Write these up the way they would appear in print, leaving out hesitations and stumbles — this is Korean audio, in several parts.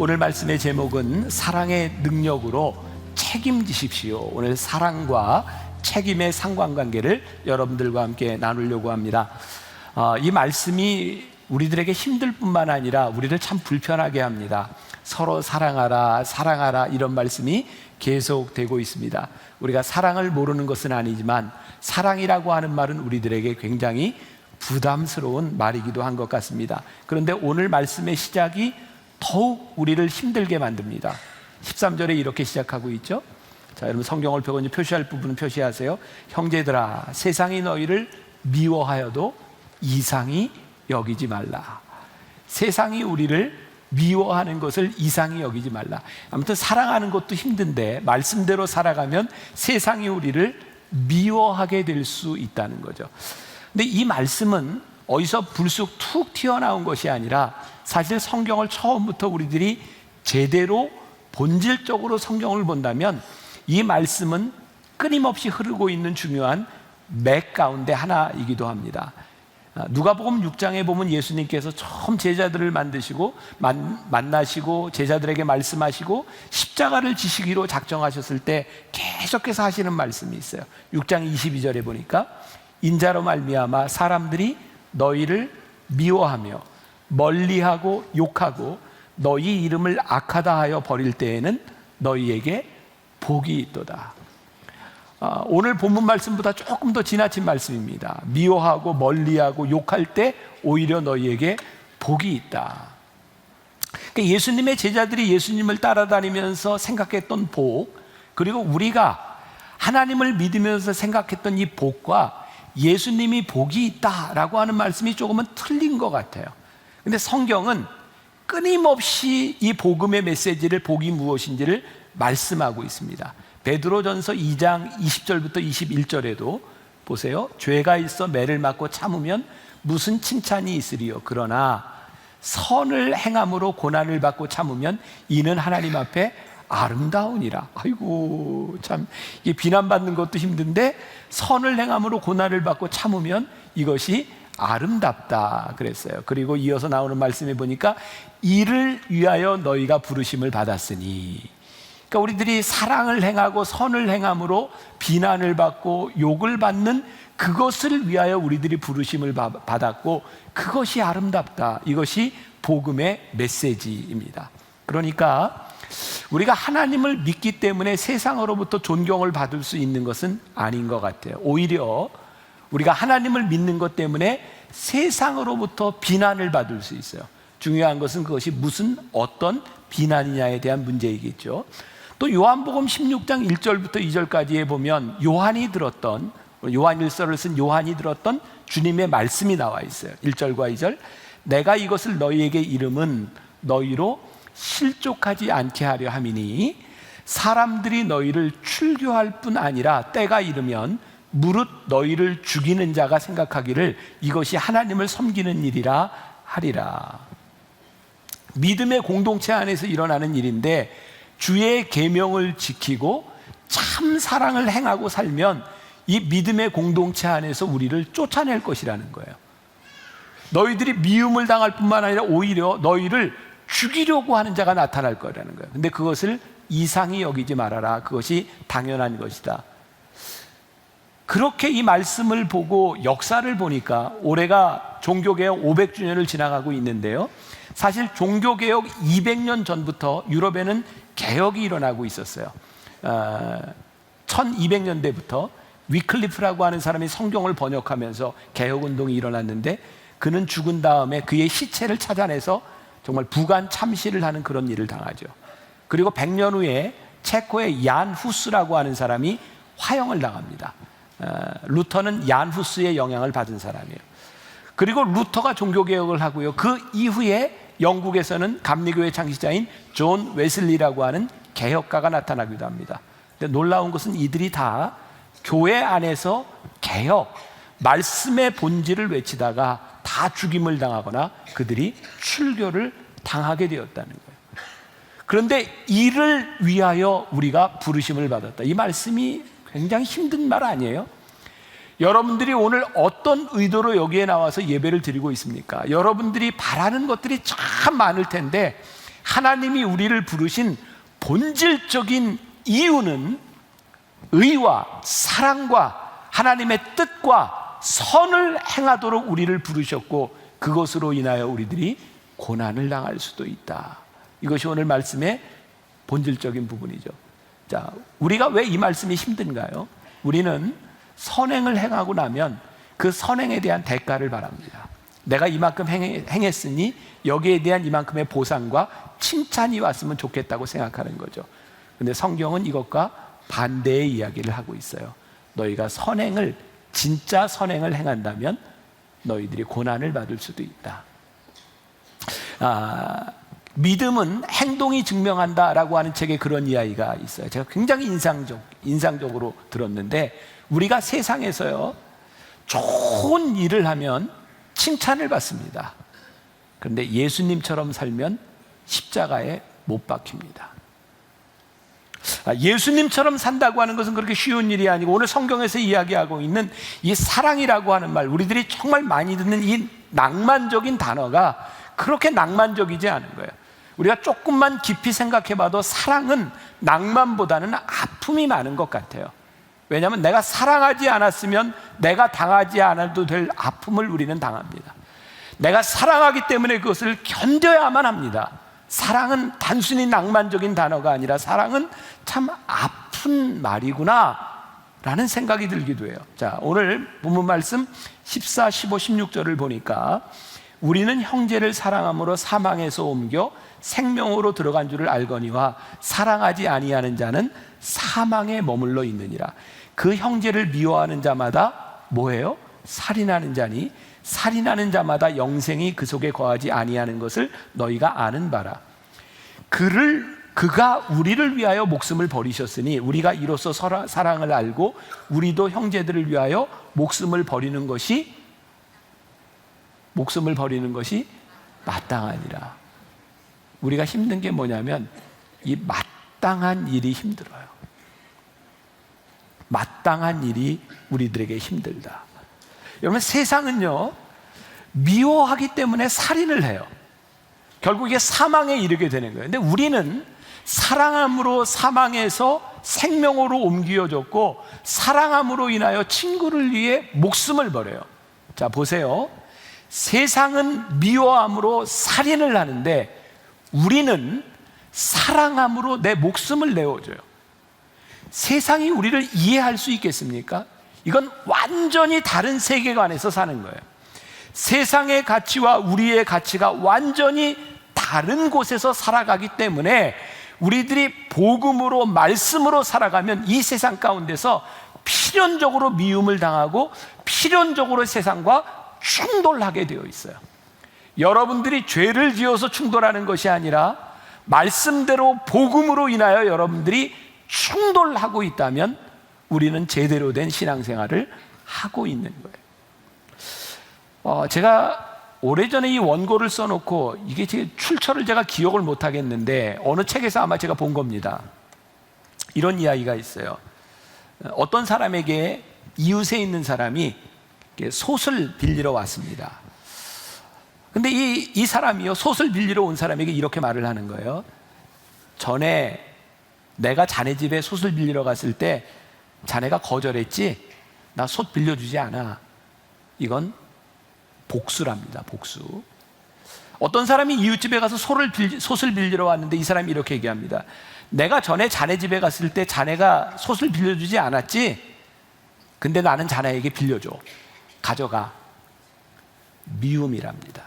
오늘 말씀의 제목은 사랑의 능력으로 책임지십시오. 오늘 사랑과 책임의 상관관계를 여러분들과 함께 나누려고 합니다. 이 말씀이 우리들에게 힘들 뿐만 아니라 우리를 참 불편하게 합니다. 서로 사랑하라, 사랑하라 이런 말씀이 계속되고 있습니다. 우리가 사랑을 모르는 것은 아니지만 사랑이라고 하는 말은 우리들에게 굉장히 부담스러운 말이기도 한 것 같습니다. 그런데 오늘 말씀의 시작이 더욱 우리를 힘들게 만듭니다. 13절에 이렇게 시작하고 있죠. 자, 여러분 성경을 펴고 표시할 부분은 표시하세요. 형제들아, 세상이 너희를 미워하여도 이상히 여기지 말라. 세상이 우리를 미워하는 것을 이상히 여기지 말라. 아무튼 사랑하는 것도 힘든데 말씀대로 살아가면 세상이 우리를 미워하게 될 수 있다는 거죠. 근데 이 말씀은 어디서 불쑥 툭 튀어나온 것이 아니라 사실 성경을 처음부터 우리들이 제대로 본질적으로 성경을 본다면 이 말씀은 끊임없이 흐르고 있는 중요한 맥 가운데 하나이기도 합니다. 누가복음 6장에 보면 예수님께서 처음 제자들을 만나시고 제자들에게 말씀하시고 십자가를 지시기로 작정하셨을 때 계속해서 하시는 말씀이 있어요. 6장 22절에 보니까 인자로 말미암아 사람들이 너희를 미워하며 멀리하고 욕하고 너희 이름을 악하다 하여 버릴 때에는 너희에게 복이 있도다. 오늘 본문 말씀보다 조금 더 지나친 말씀입니다. 미워하고 멀리하고 욕할 때 오히려 너희에게 복이 있다. 그러니까 예수님의 제자들이 예수님을 따라다니면서 생각했던 복, 그리고 우리가 하나님을 믿으면서 생각했던 이 복과 예수님이 복이 있다라고 하는 말씀이 조금은 틀린 것 같아요. 근데 성경은 끊임없이 이 복음의 메시지를, 복이 무엇인지를 말씀하고 있습니다. 베드로전서 2장 20절부터 21절에도 보세요. 죄가 있어 매를 맞고 참으면 무슨 칭찬이 있으리요. 그러나 선을 행함으로 고난을 받고 참으면 이는 하나님 앞에 아름다우니라. 아이고, 참, 이게 비난받는 것도 힘든데 선을 행함으로 고난을 받고 참으면 이것이 아름답다 그랬어요. 그리고 이어서 나오는 말씀에 보니까 이를 위하여 너희가 부르심을 받았으니, 그러니까 우리들이 사랑을 행하고 선을 행함으로 비난을 받고 욕을 받는 그것을 위하여 우리들이 부르심을 받았고 그것이 아름답다. 이것이 복음의 메시지입니다. 그러니까 우리가 하나님을 믿기 때문에 세상으로부터 존경을 받을 수 있는 것은 아닌 것 같아요. 오히려 우리가 하나님을 믿는 것 때문에 세상으로부터 비난을 받을 수 있어요. 중요한 것은 그것이 무슨 어떤 비난이냐에 대한 문제이겠죠. 또 요한복음 16장 1절부터 2절까지에 보면 요한일서를 쓴 요한이 들었던 주님의 말씀이 나와 있어요. 1절과 2절, 내가 이것을 너희에게 이름은 너희로 실족하지 않게 하려 함이니 사람들이 너희를 출교할 뿐 아니라 때가 이르면 무릇 너희를 죽이는 자가 생각하기를 이것이 하나님을 섬기는 일이라 하리라. 믿음의 공동체 안에서 일어나는 일인데 주의 계명을 지키고 참 사랑을 행하고 살면 이 믿음의 공동체 안에서 우리를 쫓아낼 것이라는 거예요. 너희들이 미움을 당할 뿐만 아니라 오히려 너희를 죽이려고 하는 자가 나타날 거라는 거예요. 근데 그것을 이상히 여기지 말아라. 그것이 당연한 것이다. 그렇게 이 말씀을 보고 역사를 보니까 올해가 종교개혁 500주년을 지나가고 있는데요, 사실 종교개혁 200년 전부터 유럽에는 개혁이 일어나고 있었어요. 1200년대부터 위클리프라고 하는 사람이 성경을 번역하면서 개혁운동이 일어났는데 그는 죽은 다음에 그의 시체를 찾아내서 정말 부관 참시를 하는 그런 일을 당하죠. 그리고 100년 후에 체코의 얀 후스라고 하는 사람이 화형을 당합니다. 루터는 얀 후스의 영향을 받은 사람이에요. 그리고 루터가 종교개혁을 하고요, 그 이후에 영국에서는 감리교회 창시자인 존 웨슬리라고 하는 개혁가가 나타나기도 합니다. 근데 놀라운 것은 이들이 다 교회 안에서 개혁, 말씀의 본질을 외치다가 다 죽임을 당하거나 그들이 출교를 당하게 되었다는 거예요. 그런데 이를 위하여 우리가 부르심을 받았다. 이 말씀이 굉장히 힘든 말 아니에요? 여러분들이 오늘 어떤 의도로 여기에 나와서 예배를 드리고 있습니까? 여러분들이 바라는 것들이 참 많을 텐데 하나님이 우리를 부르신 본질적인 이유는 의와 사랑과 하나님의 뜻과 선을 행하도록 우리를 부르셨고, 그것으로 인하여 우리들이 고난을 당할 수도 있다. 이것이 오늘 말씀의 본질적인 부분이죠. 자, 우리가 왜 이 말씀이 힘든가요? 우리는 선행을 행하고 나면 그 선행에 대한 대가를 바랍니다. 내가 이만큼 행했으니 여기에 대한 이만큼의 보상과 칭찬이 왔으면 좋겠다고 생각하는 거죠. 근데 성경은 이것과 반대의 이야기를 하고 있어요. 너희가 진짜 선행을 행한다면 너희들이 고난을 받을 수도 있다. 믿음은 행동이 증명한다라고 하는 책에 그런 이야기가 있어요. 제가 굉장히 인상적으로 들었는데, 우리가 세상에서요 좋은 일을 하면 칭찬을 받습니다. 그런데 예수님처럼 살면 십자가에 못 박힙니다. 예수님처럼 산다고 하는 것은 그렇게 쉬운 일이 아니고, 오늘 성경에서 이야기하고 있는 이 사랑이라고 하는 말, 우리들이 정말 많이 듣는 이 낭만적인 단어가 그렇게 낭만적이지 않은 거예요. 우리가 조금만 깊이 생각해 봐도 사랑은 낭만보다는 아픔이 많은 것 같아요. 왜냐하면 내가 사랑하지 않았으면 내가 당하지 않아도 될 아픔을 우리는 당합니다. 내가 사랑하기 때문에 그것을 견뎌야만 합니다. 사랑은 단순히 낭만적인 단어가 아니라 사랑은 참 아픈 말이구나 라는 생각이 들기도 해요. 자, 오늘 본문 말씀 14, 15, 16절을 보니까 우리는 형제를 사랑함으로 사망에서 옮겨 생명으로 들어간 줄을 알거니와 사랑하지 아니하는 자는 사망에 머물러 있느니라. 그 형제를 미워하는 자마다 뭐예요? 살인하는 자니 살인하는 자마다 영생이 그 속에 거하지 아니하는 것을 너희가 아는 바라. 그가 우리를 위하여 목숨을 버리셨으니 우리가 이로써 사랑을 알고 우리도 형제들을 위하여 목숨을 버리는 것이 마땅하니라. 우리가 힘든 게 뭐냐면 이 마땅한 일이 힘들어요. 마땅한 일이 우리들에게 힘들다. 여러분, 세상은요 미워하기 때문에 살인을 해요. 결국 이게 사망에 이르게 되는 거예요. 근데 우리는 사랑함으로 사망에서 생명으로 옮겨졌고, 사랑함으로 인하여 친구를 위해 목숨을 버려요. 자, 보세요. 세상은 미워함으로 살인을 하는데 우리는 사랑함으로 내 목숨을 내어줘요. 세상이 우리를 이해할 수 있겠습니까? 이건 완전히 다른 세계관에서 사는 거예요. 세상의 가치와 우리의 가치가 완전히 다른 곳에서 살아가기 때문에 우리들이 복음으로 말씀으로 살아가면 이 세상 가운데서 필연적으로 미움을 당하고 필연적으로 세상과 충돌하게 되어 있어요. 여러분들이 죄를 지어서 충돌하는 것이 아니라 말씀대로 복음으로 인하여 여러분들이 충돌하고 있다면 우리는 제대로 된 신앙생활을 하고 있는 거예요. 제가 오래전에 이 원고를 써놓고 이게 제 출처를 제가 기억을 못 하겠는데 어느 책에서 아마 제가 본 겁니다. 이런 이야기가 있어요. 어떤 사람에게 이웃에 있는 사람이 솥을 빌리러 왔습니다. 근데 이 사람이요, 솥을 빌리러 온 사람에게 이렇게 말을 하는 거예요. 전에 내가 자네 집에 솥을 빌리러 갔을 때 자네가 거절했지? 나 솥 빌려주지 않아. 이건 복수랍니다. 복수. 어떤 사람이 이웃집에 가서 솥을 빌리러 왔는데 이 사람이 이렇게 얘기합니다. 내가 전에 자네 집에 갔을 때 자네가 솥을 빌려주지 않았지? 근데 나는 자네에게 빌려줘. 가져가. 미움이랍니다.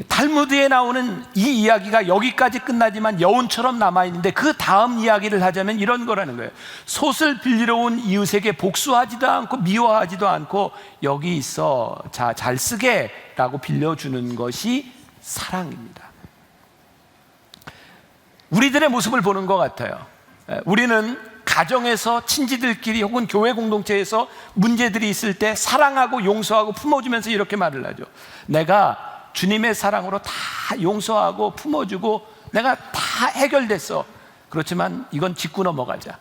탈무드에 나오는 이 이야기가 여기까지 끝나지만 여운처럼 남아있는데 그 다음 이야기를 하자면 이런 거라는 거예요. 솥을 빌리러 온 이웃에게 복수하지도 않고 미워하지도 않고 여기 있어, 자, 잘 쓰게 라고 빌려주는 것이 사랑입니다. 우리들의 모습을 보는 것 같아요. 우리는 가정에서 친지들끼리 혹은 교회 공동체에서 문제들이 있을 때 사랑하고 용서하고 품어주면서 이렇게 말을 하죠. 내가 주님의 사랑으로 다 용서하고 품어주고 내가 다 해결됐어. 그렇지만 이건 짚고 넘어가자.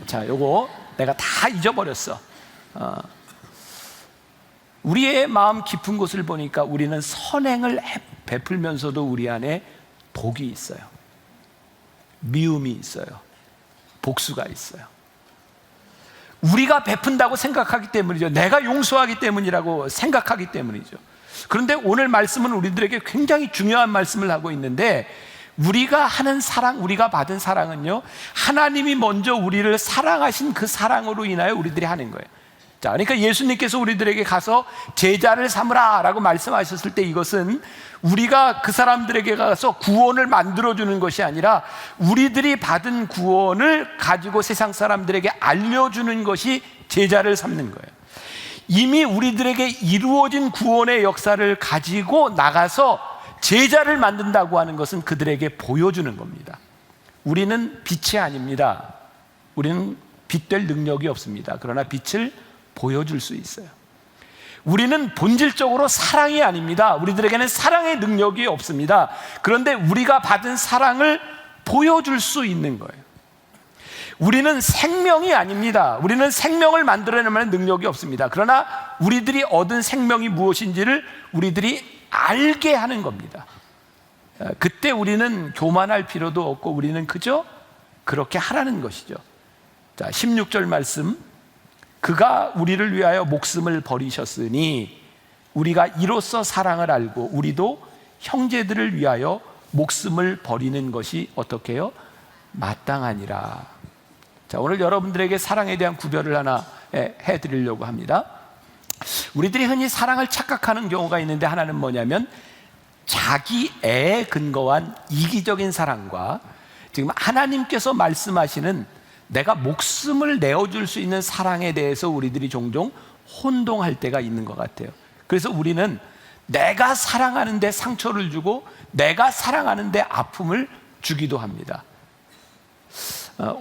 자, 요거 내가 다 잊어버렸어. 우리의 마음 깊은 곳을 보니까 우리는 선행을 베풀면서도 우리 안에 독이 있어요. 미움이 있어요. 복수가 있어요. 우리가 베푼다고 생각하기 때문이죠. 내가 용서하기 때문이라고 생각하기 때문이죠. 그런데 오늘 말씀은 우리들에게 굉장히 중요한 말씀을 하고 있는데, 우리가 하는 사랑, 우리가 받은 사랑은요, 하나님이 먼저 우리를 사랑하신 그 사랑으로 인하여 우리들이 하는 거예요. 자, 그러니까 예수님께서 우리들에게 가서 제자를 삼으라 라고 말씀하셨을 때, 이것은 우리가 그 사람들에게 가서 구원을 만들어주는 것이 아니라 우리들이 받은 구원을 가지고 세상 사람들에게 알려주는 것이 제자를 삼는 거예요. 이미 우리들에게 이루어진 구원의 역사를 가지고 나가서 제자를 만든다고 하는 것은 그들에게 보여주는 겁니다. 우리는 빛이 아닙니다. 우리는 빛될 능력이 없습니다. 그러나 빛을 보여줄 수 있어요. 우리는 본질적으로 사랑이 아닙니다. 우리들에게는 사랑의 능력이 없습니다. 그런데 우리가 받은 사랑을 보여줄 수 있는 거예요. 우리는 생명이 아닙니다. 우리는 생명을 만들어내는 능력이 없습니다. 그러나 우리들이 얻은 생명이 무엇인지를 우리들이 알게 하는 겁니다. 그때 우리는 교만할 필요도 없고 우리는 그저 그렇게 하라는 것이죠. 자, 16절 말씀, 그가 우리를 위하여 목숨을 버리셨으니 우리가 이로써 사랑을 알고 우리도 형제들을 위하여 목숨을 버리는 것이 어떻게 해요? 마땅하니라. 자, 오늘 여러분들에게 사랑에 대한 구별을 하나 해드리려고 합니다. 우리들이 흔히 사랑을 착각하는 경우가 있는데, 하나는 뭐냐면 자기애에 근거한 이기적인 사랑과 지금 하나님께서 말씀하시는 내가 목숨을 내어줄 수 있는 사랑에 대해서 우리들이 종종 혼동할 때가 있는 것 같아요. 그래서 우리는 내가 사랑하는데 상처를 주고 내가 사랑하는데 아픔을 주기도 합니다.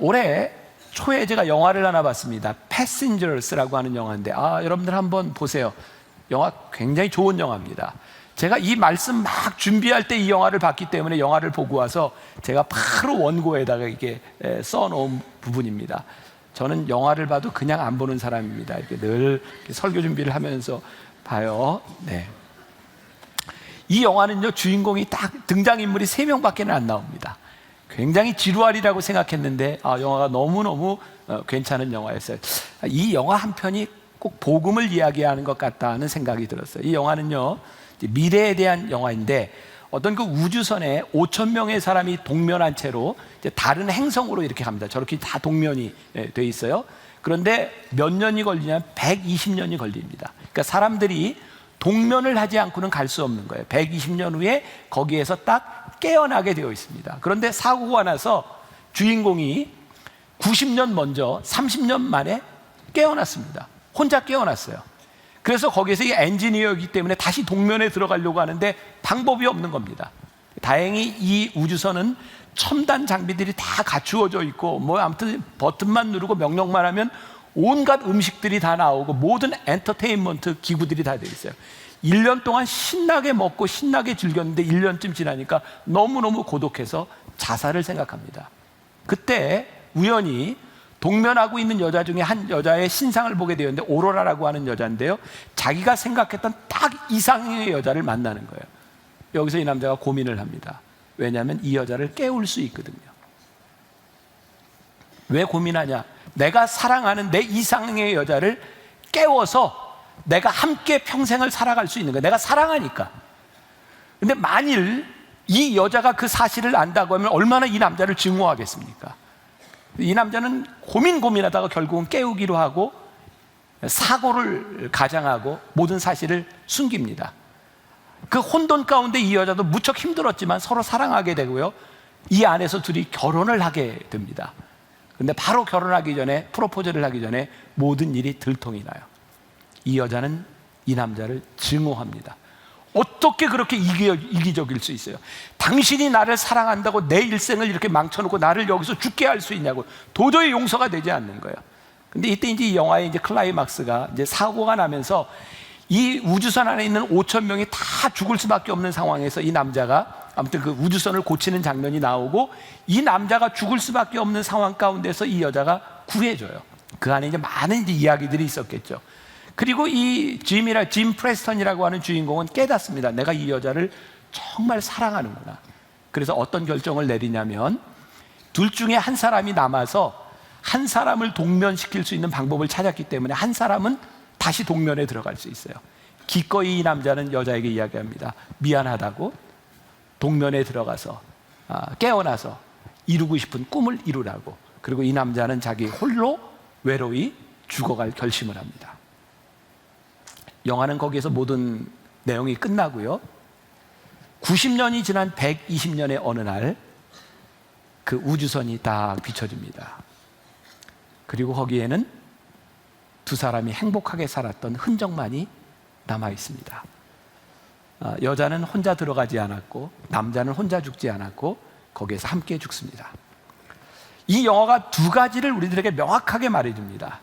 올해 초에 제가 영화를 하나 봤습니다. Passengers라고 하는 영화인데, 여러분들 한번 보세요. 영화 굉장히 좋은 영화입니다. 제가 이 말씀 막 준비할 때 이 영화를 봤기 때문에 영화를 보고 와서 제가 바로 원고에다가 이렇게 써놓은 부분입니다. 저는 영화를 봐도 그냥 안 보는 사람입니다. 이렇게 늘 설교 준비를 하면서 봐요. 네. 이 영화는요, 주인공이 딱 등장인물이 3명밖에 안 나옵니다. 굉장히 지루하리라고 생각했는데 영화가 너무너무 괜찮은 영화였어요. 이 영화 한 편이 꼭 복음을 이야기하는 것 같다는 생각이 들었어요. 이 영화는요, 미래에 대한 영화인데, 어떤 그 우주선에 5,000명의 사람이 동면한 채로 이제 다른 행성으로 이렇게 갑니다. 저렇게 다 동면이 돼 있어요. 그런데 몇 년이 걸리냐면 120년이 걸립니다. 그러니까 사람들이 동면을 하지 않고는 갈 수 없는 거예요. 120년 후에 거기에서 딱 깨어나게 되어 있습니다. 그런데 사고가 나서 주인공이 90년 먼저 30년 만에 깨어났습니다. 혼자 깨어났어요. 그래서 거기에서 이 엔지니어이기 때문에 다시 동면에 들어가려고 하는데 방법이 없는 겁니다. 다행히 이 우주선은 첨단 장비들이 다 갖추어져 있고, 아무튼 버튼만 누르고 명령만 하면 온갖 음식들이 다 나오고 모든 엔터테인먼트 기구들이 다 되어 있어요. 1년 동안 신나게 먹고 신나게 즐겼는데 1년쯤 지나니까 너무너무 고독해서 자살을 생각합니다. 그때 우연히 동면하고 있는 여자 중에 한 여자의 신상을 보게 되었는데, 오로라라고 하는 여자인데요, 자기가 생각했던 딱 이상의 여자를 만나는 거예요. 여기서 이 남자가 고민을 합니다. 왜냐하면 이 여자를 깨울 수 있거든요. 왜 고민하냐? 내가 사랑하는 내 이상의 여자를 깨워서 내가 함께 평생을 살아갈 수 있는 거예요. 내가 사랑하니까. 근데 만일 이 여자가 그 사실을 안다고 하면 얼마나 이 남자를 증오하겠습니까? 이 남자는 고민하다가 결국은 깨우기로 하고 사고를 가장하고 모든 사실을 숨깁니다. 그 혼돈 가운데 이 여자도 무척 힘들었지만 서로 사랑하게 되고요, 이 안에서 둘이 결혼을 하게 됩니다. 그런데 바로 결혼하기 전에, 프로포즈를 하기 전에 모든 일이 들통이 나요. 이 여자는 이 남자를 증오합니다. 어떻게 그렇게 이기적일 수 있어요? 당신이 나를 사랑한다고 내 일생을 이렇게 망쳐놓고 나를 여기서 죽게 할 수 있냐고. 도저히 용서가 되지 않는 거예요. 근데 이때 이제 이 영화의 이제 클라이막스가, 이제 사고가 나면서 이 우주선 안에 있는 5,000명이 다 죽을 수밖에 없는 상황에서 이 남자가, 아무튼 그 우주선을 고치는 장면이 나오고, 이 남자가 죽을 수밖에 없는 상황 가운데서 이 여자가 구해줘요. 그 안에 이제 많은 이제 이야기들이 있었겠죠. 그리고 이 짐 프레스턴이라고 하는 주인공은 깨닫습니다. 내가 이 여자를 정말 사랑하는구나. 그래서 어떤 결정을 내리냐면 둘 중에 한 사람이 남아서 한 사람을 동면시킬 수 있는 방법을 찾았기 때문에 한 사람은 다시 동면에 들어갈 수 있어요. 기꺼이 이 남자는 여자에게 이야기합니다. 미안하다고 동면에 들어가서 깨어나서 이루고 싶은 꿈을 이루라고. 그리고 이 남자는 자기 홀로 외로이 죽어갈 결심을 합니다. 영화는 거기에서 모든 내용이 끝나고요. 90년이 지난 120년의 어느 날 그 우주선이 딱 비춰집니다. 그리고 거기에는 두 사람이 행복하게 살았던 흔적만이 남아 있습니다. 여자는 혼자 들어가지 않았고 남자는 혼자 죽지 않았고 거기에서 함께 죽습니다. 이 영화가 두 가지를 우리들에게 명확하게 말해줍니다.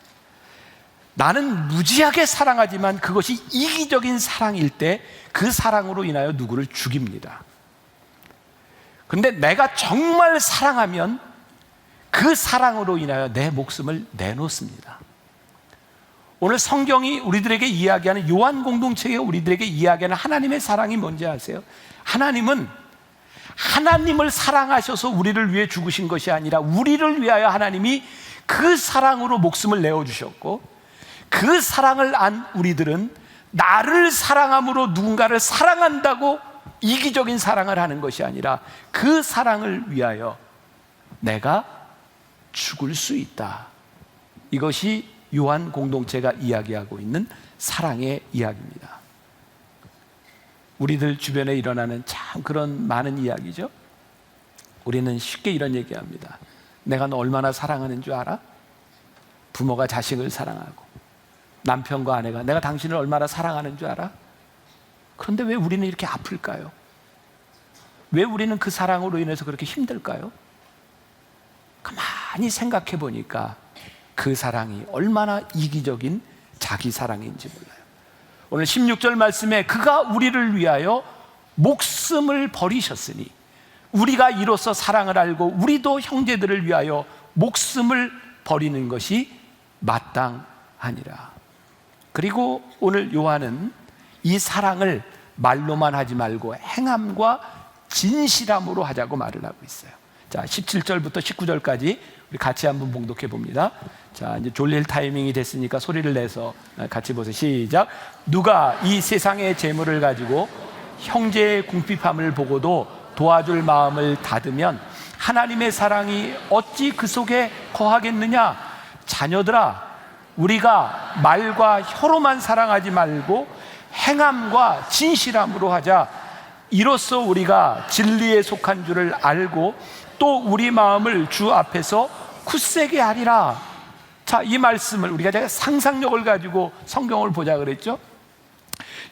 나는 무지하게 사랑하지만 그것이 이기적인 사랑일 때 그 사랑으로 인하여 누구를 죽입니다. 그런데 내가 정말 사랑하면 그 사랑으로 인하여 내 목숨을 내놓습니다. 오늘 성경이 우리들에게 이야기하는 요한 공동체가 우리들에게 이야기하는 하나님의 사랑이 뭔지 아세요? 하나님은 하나님을 사랑하셔서 우리를 위해 죽으신 것이 아니라 우리를 위하여 하나님이 그 사랑으로 목숨을 내어주셨고 그 사랑을 안 우리들은 나를 사랑함으로 누군가를 사랑한다고 이기적인 사랑을 하는 것이 아니라 그 사랑을 위하여 내가 죽을 수 있다. 이것이 요한 공동체가 이야기하고 있는 사랑의 이야기입니다. 우리들 주변에 일어나는 참 그런 많은 이야기죠. 우리는 쉽게 이런 얘기합니다. 내가 너 얼마나 사랑하는 줄 알아? 부모가 자식을 사랑하고 남편과 아내가 내가 당신을 얼마나 사랑하는 줄 알아? 그런데 왜 우리는 이렇게 아플까요? 왜 우리는 그 사랑으로 인해서 그렇게 힘들까요? 가만히 생각해 보니까 그 사랑이 얼마나 이기적인 자기 사랑인지 몰라요. 오늘 16절 말씀에 그가 우리를 위하여 목숨을 버리셨으니 우리가 이로써 사랑을 알고 우리도 형제들을 위하여 목숨을 버리는 것이 마땅하니라. 그리고 오늘 요한은 이 사랑을 말로만 하지 말고 행함과 진실함으로 하자고 말을 하고 있어요. 자, 17절부터 19절까지 우리 같이 한번 봉독해 봅니다. 자, 이제 졸릴 타이밍이 됐으니까 소리를 내서 같이 보세요. 시작. 누가 이 세상의 재물을 가지고 형제의 궁핍함을 보고도 도와줄 마음을 닫으면 하나님의 사랑이 어찌 그 속에 거하겠느냐? 자녀들아, 우리가 말과 혀로만 사랑하지 말고 행함과 진실함으로 하자. 이로써 우리가 진리에 속한 줄을 알고 또 우리 마음을 주 앞에서 굳세게 하리라. 자, 이 말씀을 우리가 상상력을 가지고 성경을 보자 그랬죠.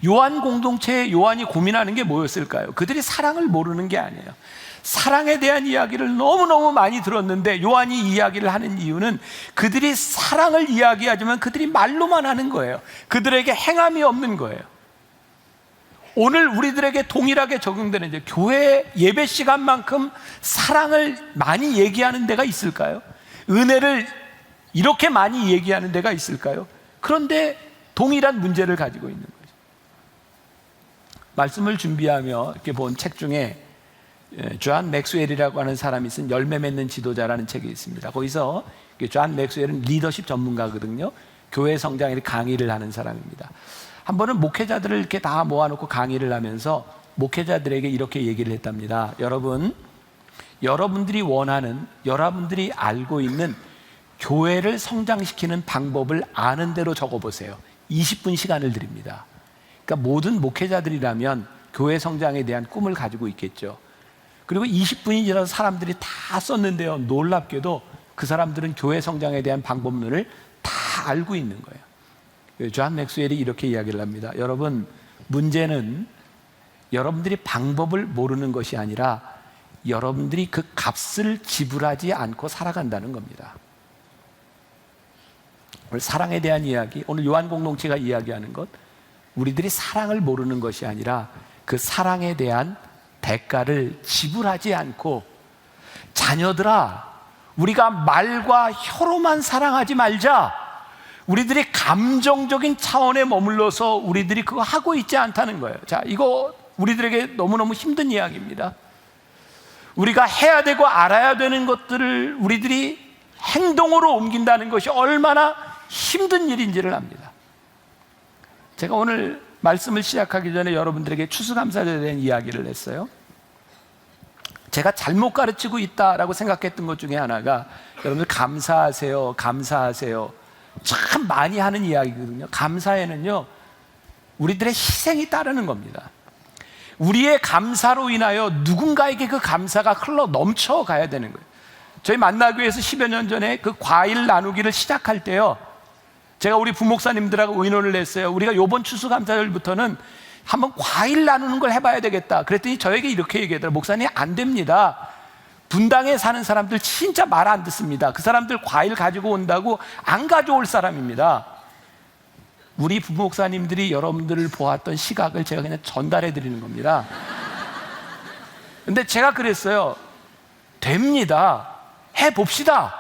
요한 공동체에 요한이 고민하는 게 뭐였을까요? 그들이 사랑을 모르는 게 아니에요. 사랑에 대한 이야기를 너무너무 많이 들었는데 요한이 이야기를 하는 이유는 그들이 사랑을 이야기하지만 그들이 말로만 하는 거예요. 그들에게 행함이 없는 거예요. 오늘 우리들에게 동일하게 적용되는 이제 교회 예배 시간만큼 사랑을 많이 얘기하는 데가 있을까요? 은혜를 이렇게 많이 얘기하는 데가 있을까요? 그런데 동일한 문제를 가지고 있는 거죠. 말씀을 준비하며 이렇게 본 책 중에 존 맥스웰이라고 하는 사람이 쓴 열매 맺는 지도자라는 책이 있습니다. 거기서 존 맥스웰은 리더십 전문가거든요. 교회 성장에 강의를 하는 사람입니다. 한 번은 목회자들을 이렇게 다 모아놓고 강의를 하면서 목회자들에게 이렇게 얘기를 했답니다. 여러분들이 원하는, 여러분들이 알고 있는 교회를 성장시키는 방법을 아는 대로 적어보세요. 20분 시간을 드립니다. 그러니까 모든 목회자들이라면 교회 성장에 대한 꿈을 가지고 있겠죠. 그리고 20분이 지나서 사람들이 다 썼는데요, 놀랍게도 그 사람들은 교회 성장에 대한 방법론을 다 알고 있는 거예요. 존 맥스웰이 이렇게 이야기를 합니다. 여러분, 문제는 여러분들이 방법을 모르는 것이 아니라 여러분들이 그 값을 지불하지 않고 살아간다는 겁니다. 오늘 사랑에 대한 이야기, 오늘 요한 공동체가 이야기하는 것, 우리들이 사랑을 모르는 것이 아니라 그 사랑에 대한 대가를 지불하지 않고, 자녀들아, 우리가 말과 혀로만 사랑하지 말자. 우리들이 감정적인 차원에 머물러서 우리들이 그거 하고 있지 않다는 거예요. 자, 이거 우리들에게 너무너무 힘든 이야기입니다. 우리가 해야 되고 알아야 되는 것들을 우리들이 행동으로 옮긴다는 것이 얼마나 힘든 일인지를 압니다. 제가 오늘 말씀을 시작하기 전에 여러분들에게 추수감사절에 대한 이야기를 했어요. 제가 잘못 가르치고 있다라고 생각했던 것 중에 하나가, 여러분들 감사하세요, 감사하세요, 참 많이 하는 이야기거든요. 감사에는요, 우리들의 희생이 따르는 겁니다. 우리의 감사로 인하여 누군가에게 그 감사가 흘러 넘쳐가야 되는 거예요. 저희 만나교회에서 10여 년 전에 그 과일 나누기를 시작할 때요, 제가 우리 부목사님들하고 의논을 했어요. 우리가 이번 추수감사절부터는 한번 과일 나누는 걸 해봐야 되겠다. 그랬더니 저에게 이렇게 얘기하더라고요. 목사님, 안 됩니다. 분당에 사는 사람들 진짜 말 안 듣습니다. 그 사람들 과일 가지고 온다고 안 가져올 사람입니다. 우리 부목사님들이 여러분들을 보았던 시각을 제가 그냥 전달해 드리는 겁니다. 근데 제가 그랬어요. 됩니다. 해봅시다.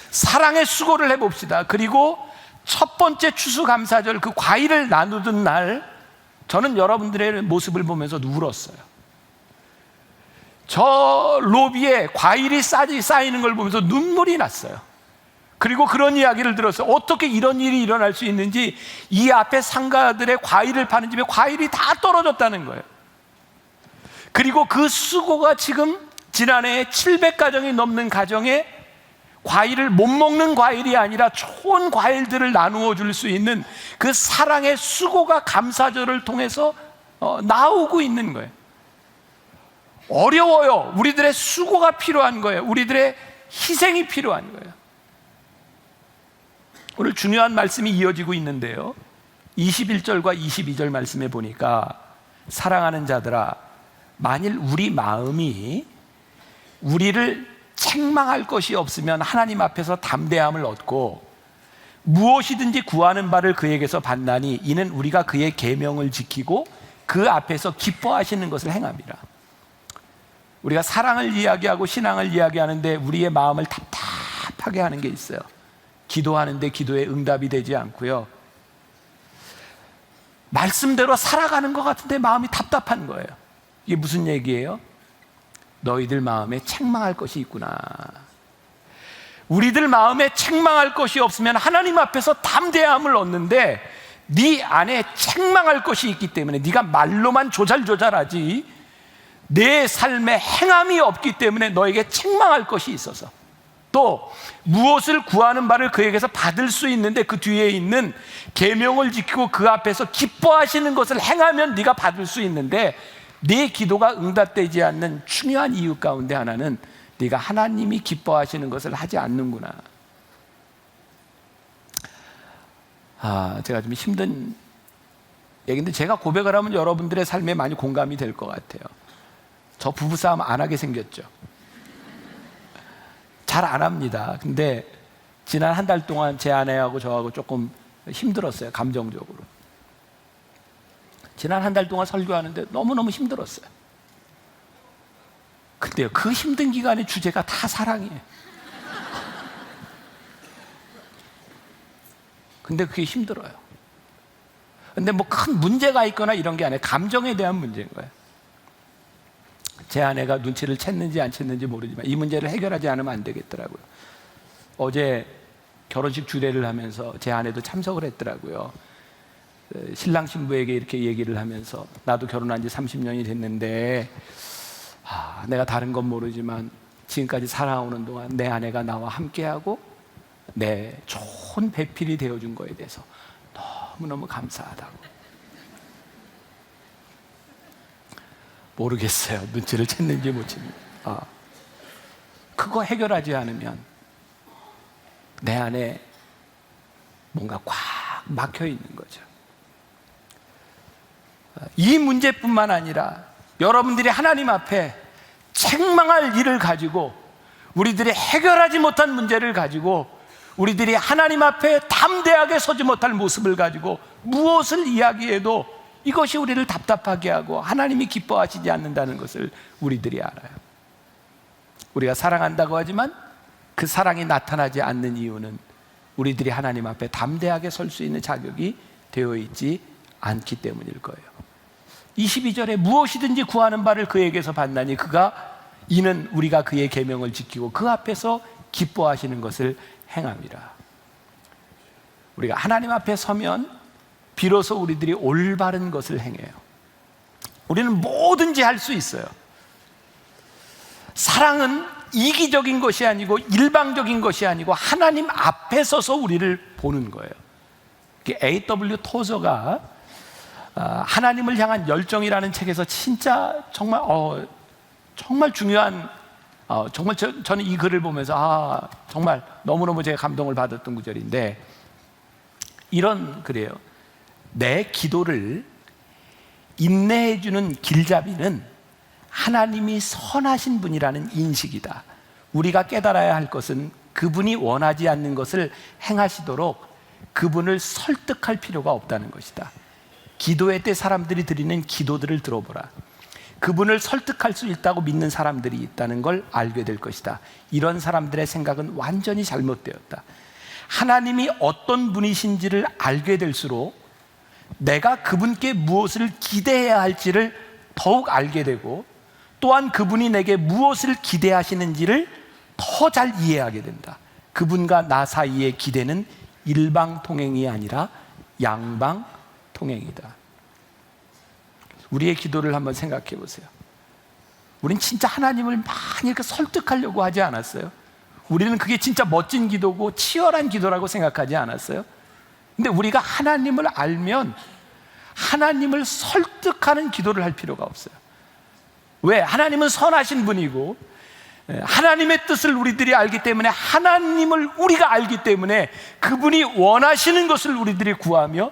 사랑의 수고를 해봅시다. 그리고 첫 번째 추수감사절 그 과일을 나누던 날, 저는 여러분들의 모습을 보면서 울었어요. 저 로비에 과일이 쌓이는 걸 보면서 눈물이 났어요. 그리고 그런 이야기를 들었어요. 어떻게 이런 일이 일어날 수 있는지, 이 앞에 상가들의 과일을 파는 집에 과일이 다 떨어졌다는 거예요. 그리고 그 수고가 지금 지난해에 700가정이 넘는 가정에 과일을 못 먹는 과일이 아니라 좋은 과일들을 나누어 줄 수 있는 그 사랑의 수고가 감사절을 통해서 나오고 있는 거예요. 어려워요. 우리들의 수고가 필요한 거예요. 우리들의 희생이 필요한 거예요. 오늘 중요한 말씀이 이어지고 있는데요, 21절과 22절 말씀에 보니까, 사랑하는 자들아, 만일 우리 마음이 우리를 책망할 것이 없으면 하나님 앞에서 담대함을 얻고 무엇이든지 구하는 바를 그에게서 받나니 이는 우리가 그의 계명을 지키고 그 앞에서 기뻐하시는 것을 행함이라. 우리가 사랑을 이야기하고 신앙을 이야기하는데 우리의 마음을 답답하게 하는 게 있어요. 기도하는데 기도에 응답이 되지 않고요, 말씀대로 살아가는 것 같은데 마음이 답답한 거예요. 이게 무슨 얘기예요? 너희들 마음에 책망할 것이 있구나. 우리들 마음에 책망할 것이 없으면 하나님 앞에서 담대함을 얻는데, 네 안에 책망할 것이 있기 때문에, 네가 말로만 조잘조잘하지 내 삶에 행함이 없기 때문에 너에게 책망할 것이 있어서, 또 무엇을 구하는 바를 그에게서 받을 수 있는데 그 뒤에 있는 계명을 지키고 그 앞에서 기뻐하시는 것을 행하면 네가 받을 수 있는데, 네 기도가 응답되지 않는 중요한 이유 가운데 하나는 네가 하나님이 기뻐하시는 것을 하지 않는구나. 제가 좀 힘든 얘기인데, 제가 고백을 하면 여러분들의 삶에 많이 공감이 될 것 같아요. 저 부부싸움 안 하게 생겼죠. 잘 안 합니다. 근데 지난 한 달 동안 제 아내하고 저하고 조금 힘들었어요. 감정적으로. 지난 한 달 동안 설교하는데 너무너무 힘들었어요. 근데요, 그 힘든 기간의 주제가 다 사랑이에요. 근데 그게 힘들어요. 근데 뭐 큰 문제가 있거나 이런 게 아니에요. 감정에 대한 문제인 거예요. 제 아내가 눈치를 챘는지 안 챘는지 모르지만 이 문제를 해결하지 않으면 안 되겠더라고요. 어제 결혼식 주례를 하면서 제 아내도 참석을 했더라고요. 신랑 신부에게 이렇게 얘기를 하면서, 나도 결혼한 지 30년이 됐는데 내가 다른 건 모르지만 지금까지 살아오는 동안 내 아내가 나와 함께하고 내 좋은 배필이 되어준 거에 대해서 너무너무 감사하다고. 모르겠어요. 눈치를 챘는지 못 챘는지. 그거 해결하지 않으면 내 안에 뭔가 꽉 막혀 있는 거죠. 이 문제뿐만 아니라 여러분들이 하나님 앞에 책망할 일을 가지고, 우리들이 해결하지 못한 문제를 가지고, 우리들이 하나님 앞에 담대하게 서지 못할 모습을 가지고 무엇을 이야기해도 이것이 우리를 답답하게 하고 하나님이 기뻐하시지 않는다는 것을 우리들이 알아요. 우리가 사랑한다고 하지만 그 사랑이 나타나지 않는 이유는 우리들이 하나님 앞에 담대하게 설 수 있는 자격이 되어 있지 않기 때문일 거예요. 22절에 무엇이든지 구하는 바를 그에게서 받나니 이는 우리가 그의 계명을 지키고 그 앞에서 기뻐하시는 것을 행함이라. 우리가 하나님 앞에 서면 비로소 우리들이 올바른 것을 행해요. 우리는 뭐든지 할 수 있어요. 사랑은 이기적인 것이 아니고 일방적인 것이 아니고 하나님 앞에 서서 우리를 보는 거예요. A.W. 토저가 하나님을 향한 열정이라는 책에서 진짜 정말 중요한 저는 이 글을 보면서 정말 너무너무 제가 감동을 받았던 구절인데, 이런 글이에요. 내 기도를 인내해주는 길잡이는 하나님이 선하신 분이라는 인식이다. 우리가 깨달아야 할 것은 그분이 원하지 않는 것을 행하시도록 그분을 설득할 필요가 없다는 것이다. 기도회 때 사람들이 드리는 기도들을 들어보라. 그분을 설득할 수 있다고 믿는 사람들이 있다는 걸 알게 될 것이다. 이런 사람들의 생각은 완전히 잘못되었다. 하나님이 어떤 분이신지를 알게 될수록 내가 그분께 무엇을 기대해야 할지를 더욱 알게 되고, 또한 그분이 내게 무엇을 기대하시는지를 더 잘 이해하게 된다. 그분과 나 사이의 기대는 일방통행이 아니라 양방통행이다. 우리의 기도를 한번 생각해 보세요. 우린 진짜 하나님을 많이 이렇게 설득하려고 하지 않았어요? 우리는 그게 진짜 멋진 기도고 치열한 기도라고 생각하지 않았어요? 근데 우리가 하나님을 알면 하나님을 설득하는 기도를 할 필요가 없어요. 왜? 하나님은 선하신 분이고 하나님의 뜻을 우리들이 알기 때문에, 하나님을 우리가 알기 때문에 그분이 원하시는 것을 우리들이 구하며,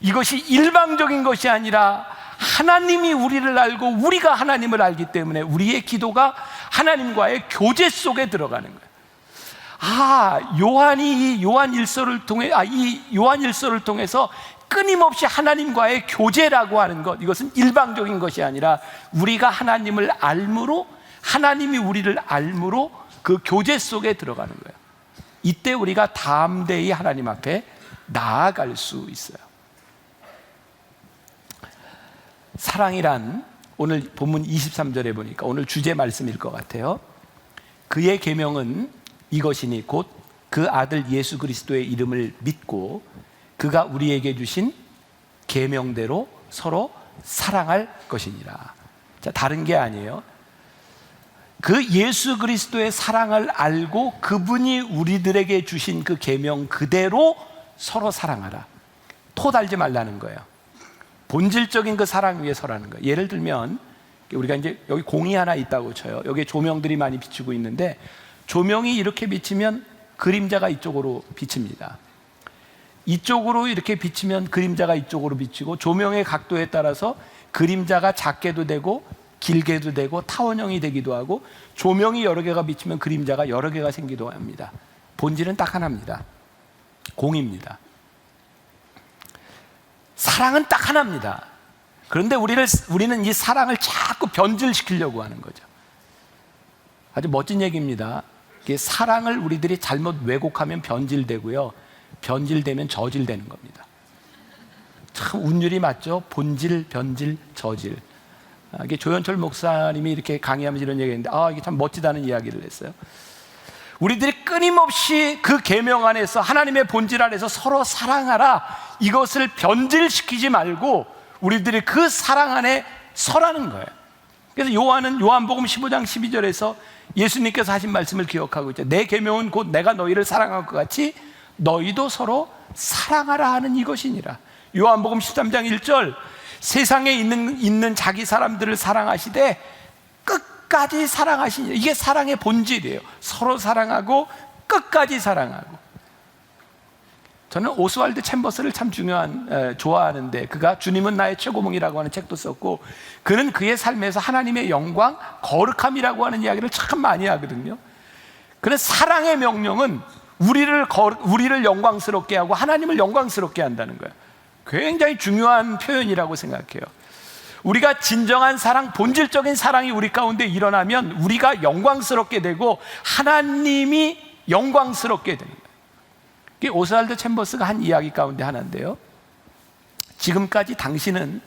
이것이 일방적인 것이 아니라 하나님이 우리를 알고 우리가 하나님을 알기 때문에 우리의 기도가 하나님과의 교제 속에 들어가는 거예요. 요한이 이 요한일서를 통해서 끊임없이 하나님과의 교제라고 하는 것, 이것은 일방적인 것이 아니라 우리가 하나님을 알므로, 하나님이 우리를 알므로 그 교제 속에 들어가는 거예요. 이때 우리가 담대히 하나님 앞에 나아갈 수 있어요. 사랑이란, 오늘 본문 23절에 보니까 오늘 주제 말씀일 것 같아요. 그의 계명은 이것이니 곧 그 아들 예수 그리스도의 이름을 믿고 그가 우리에게 주신 계명대로 서로 사랑할 것이니라. 자, 다른 게 아니에요. 그 예수 그리스도의 사랑을 알고 그분이 우리들에게 주신 그 계명 그대로 서로 사랑하라. 토 달지 말라는 거예요. 본질적인 그 사랑 위에 서라는 거예요. 예를 들면 우리가 이제 여기 공이 하나 있다고 쳐요. 여기에 조명들이 많이 비추고 있는데, 조명이 이렇게 비치면 그림자가 이쪽으로 비칩니다. 이쪽으로 이렇게 비치면 그림자가 이쪽으로 비치고, 조명의 각도에 따라서 그림자가 작게도 되고 길게도 되고 타원형이 되기도 하고, 조명이 여러 개가 비치면 그림자가 여러 개가 생기기도 합니다. 본질은 딱 하나입니다. 공입니다. 사랑은 딱 하나입니다. 그런데 우리는 이 사랑을 자꾸 변질시키려고 하는 거죠. 아주 멋진 얘기입니다. 사랑을 우리들이 잘못 왜곡하면 변질되고요, 변질되면 저질되는 겁니다. 참 운율이 맞죠? 본질, 변질, 저질. 이게 조현철 목사님이 이렇게 강의하면서 이런 얘기했는데, 이게 참 멋지다는 이야기를 했어요. 우리들이 끊임없이 그 계명 안에서, 하나님의 본질 안에서 서로 사랑하라, 이것을 변질시키지 말고 우리들이 그 사랑 안에 서라는 거예요. 그래서 요한복음 15장 12절에서 예수님께서 하신 말씀을 기억하고 있죠. 내 계명은 곧 내가 너희를 사랑할 것 같이 너희도 서로 사랑하라 하는 이것이니라. 요한복음 13장 1절, 세상에 있는 자기 사람들을 사랑하시되 끝까지 사랑하시니, 이게 사랑의 본질이에요. 서로 사랑하고 끝까지 사랑하고. 저는 오스왈드 챔버스를 참 좋아하는데, 그가 주님은 나의 최고봉이라고 하는 책도 썼고, 그는 그의 삶에서 하나님의 영광, 거룩함이라고 하는 이야기를 참 많이 하거든요. 그는 사랑의 명령은 우리를 영광스럽게 하고 하나님을 영광스럽게 한다는 거예요. 굉장히 중요한 표현이라고 생각해요. 우리가 진정한 사랑, 본질적인 사랑이 우리 가운데 일어나면 우리가 영광스럽게 되고 하나님이 영광스럽게 되는 거예요. 이게 오스왈드 챔버스가 한 이야기 가운데 하나인데요. 지금까지 당신은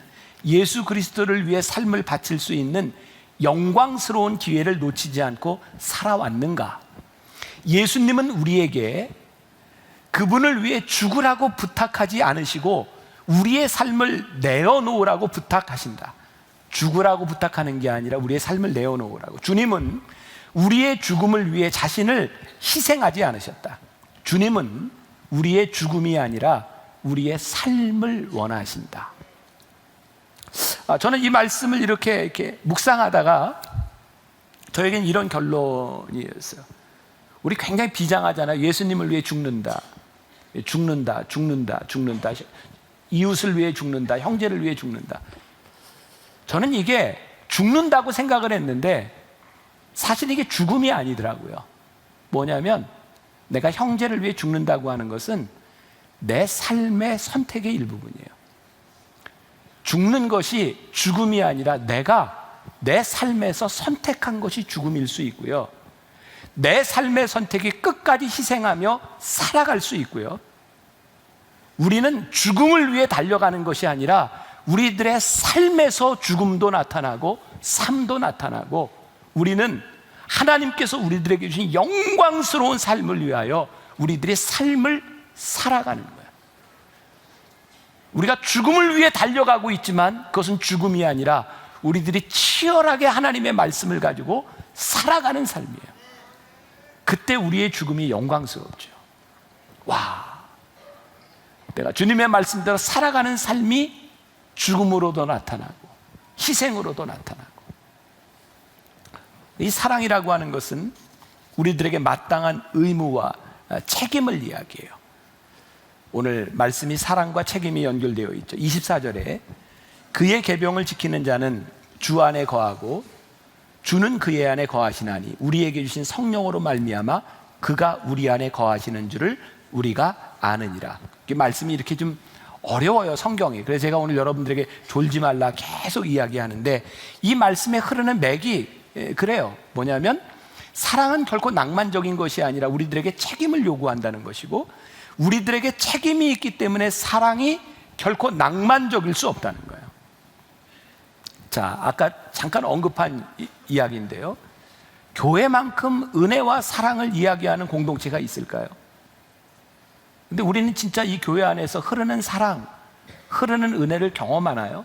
예수 그리스도를 위해 삶을 바칠 수 있는 영광스러운 기회를 놓치지 않고 살아왔는가? 예수님은 우리에게 그분을 위해 죽으라고 부탁하지 않으시고 우리의 삶을 내어놓으라고 부탁하신다. 죽으라고 부탁하는 게 아니라 우리의 삶을 내어놓으라고. 주님은 우리의 죽음을 위해 자신을 희생하지 않으셨다. 주님은 우리의 죽음이 아니라 우리의 삶을 원하신다. 저는 이 말씀을 이렇게 묵상하다가 저에겐 이런 결론이었어요. 우리 굉장히 비장하잖아요. 예수님을 위해 죽는다. 이웃을 위해 죽는다. 형제를 위해 죽는다. 저는 이게 죽는다고 생각을 했는데 사실 이게 죽음이 아니더라고요. 뭐냐면 내가 형제를 위해 죽는다고 하는 것은 내 삶의 선택의 일부분이에요. 죽는 것이 죽음이 아니라 내가 내 삶에서 선택한 것이 죽음일 수 있고요. 내 삶의 선택이 끝까지 희생하며 살아갈 수 있고요. 우리는 죽음을 위해 달려가는 것이 아니라 우리들의 삶에서 죽음도 나타나고 삶도 나타나고 우리는 하나님께서 우리들에게 주신 영광스러운 삶을 위하여 우리들의 삶을 살아가는 거예요. 우리가 죽음을 위해 달려가고 있지만 그것은 죽음이 아니라 우리들이 치열하게 하나님의 말씀을 가지고 살아가는 삶이에요. 그때 우리의 죽음이 영광스럽죠. 와, 내가 주님의 말씀대로 살아가는 삶이 죽음으로도 나타나고 희생으로도 나타나고. 이 사랑이라고 하는 것은 우리들에게 마땅한 의무와 책임을 이야기해요. 오늘 말씀이 사랑과 책임이 연결되어 있죠. 24절에 그의 계명을 지키는 자는 주 안에 거하고 주는 그의 안에 거하시나니 우리에게 주신 성령으로 말미암아 그가 우리 안에 거하시는 줄을 우리가 아느니라. 이 말씀이 이렇게 좀 어려워요, 성경이. 그래서 제가 오늘 여러분들에게 졸지 말라 계속 이야기하는데 이 말씀에 흐르는 맥이 그래요. 뭐냐면 사랑은 결코 낭만적인 것이 아니라 우리들에게 책임을 요구한다는 것이고 우리들에게 책임이 있기 때문에 사랑이 결코 낭만적일 수 없다는 거예요. 자, 아까 잠깐 언급한 이야기인데요. 교회만큼 은혜와 사랑을 이야기하는 공동체가 있을까요? 근데 우리는 진짜 이 교회 안에서 흐르는 사랑, 흐르는 은혜를 경험하나요?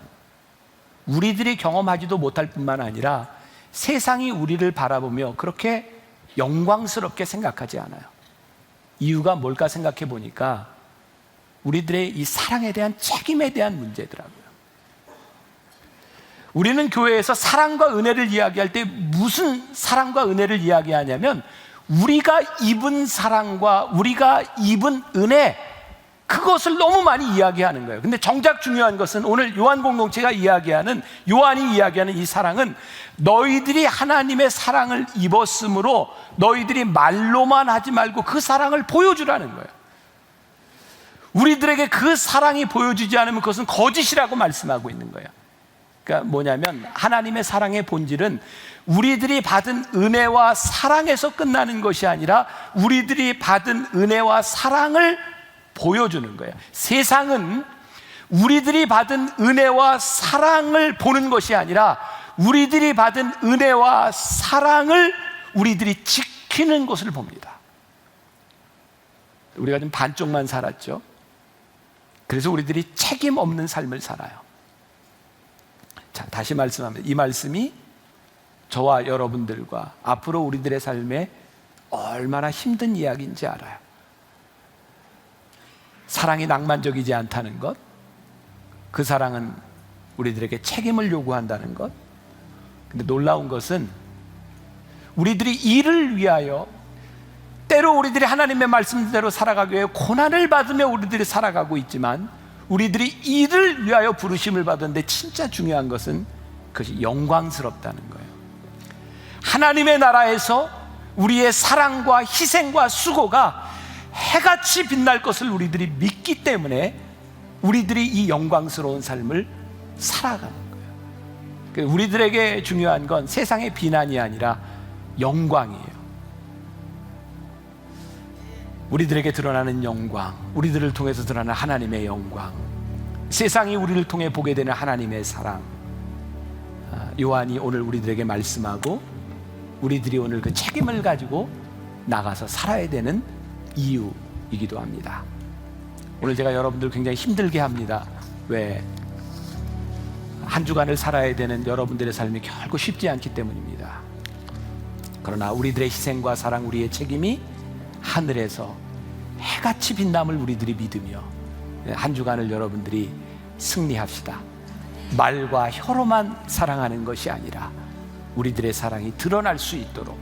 우리들이 경험하지도 못할 뿐만 아니라 세상이 우리를 바라보며 그렇게 영광스럽게 생각하지 않아요. 이유가 뭘까 생각해 보니까 우리들의 이 사랑에 대한 책임에 대한 문제더라고요. 우리는 교회에서 사랑과 은혜를 이야기할 때 무슨 사랑과 은혜를 이야기하냐면 우리가 입은 사랑과 우리가 입은 은혜, 그것을 너무 많이 이야기하는 거예요. 근데 정작 중요한 것은 오늘 요한 공동체가 이야기하는, 요한이 이야기하는 이 사랑은 너희들이 하나님의 사랑을 입었으므로 너희들이 말로만 하지 말고 그 사랑을 보여주라는 거예요. 우리들에게 그 사랑이 보여주지 않으면 그것은 거짓이라고 말씀하고 있는 거예요. 그러니까 뭐냐면 하나님의 사랑의 본질은 우리들이 받은 은혜와 사랑에서 끝나는 것이 아니라 우리들이 받은 은혜와 사랑을 보여주는 거예요. 세상은 우리들이 받은 은혜와 사랑을 보는 것이 아니라 우리들이 받은 은혜와 사랑을 우리들이 지키는 것을 봅니다. 우리가 좀 반쪽만 살았죠. 그래서 우리들이 책임 없는 삶을 살아요. 자, 다시 말씀합니다. 이 말씀이 저와 여러분들과 앞으로 우리들의 삶에 얼마나 힘든 이야기인지 알아요. 사랑이 낭만적이지 않다는 것, 그 사랑은 우리들에게 책임을 요구한다는 것. 근데 놀라운 것은 우리들이 이를 위하여, 때로 우리들이 하나님의 말씀대로 살아가기 위해 고난을 받으며 우리들이 살아가고 있지만 우리들이 이를 위하여 부르심을 받았는데 진짜 중요한 것은 그것이 영광스럽다는 거예요. 하나님의 나라에서 우리의 사랑과 희생과 수고가 해같이 빛날 것을 우리들이 믿기 때문에 우리들이 이 영광스러운 삶을 살아가는 거예요. 우리들에게 중요한 건 세상의 비난이 아니라 영광이에요. 우리들에게 드러나는 영광, 우리들을 통해서 드러나는 하나님의 영광, 세상이 우리를 통해 보게 되는 하나님의 사랑, 요한이 오늘 우리들에게 말씀하고 우리들이 오늘 그 책임을 가지고 나가서 살아야 되는 이유이기도 합니다. 오늘 제가 여러분들 굉장히 힘들게 합니다. 왜? 한 주간을 살아야 되는 여러분들의 삶이 결코 쉽지 않기 때문입니다. 그러나 우리들의 희생과 사랑, 우리의 책임이 하늘에서 해같이 빛남을 우리들이 믿으며 한 주간을 여러분들이 승리합시다. 말과 혀로만 사랑하는 것이 아니라 우리들의 사랑이 드러날 수 있도록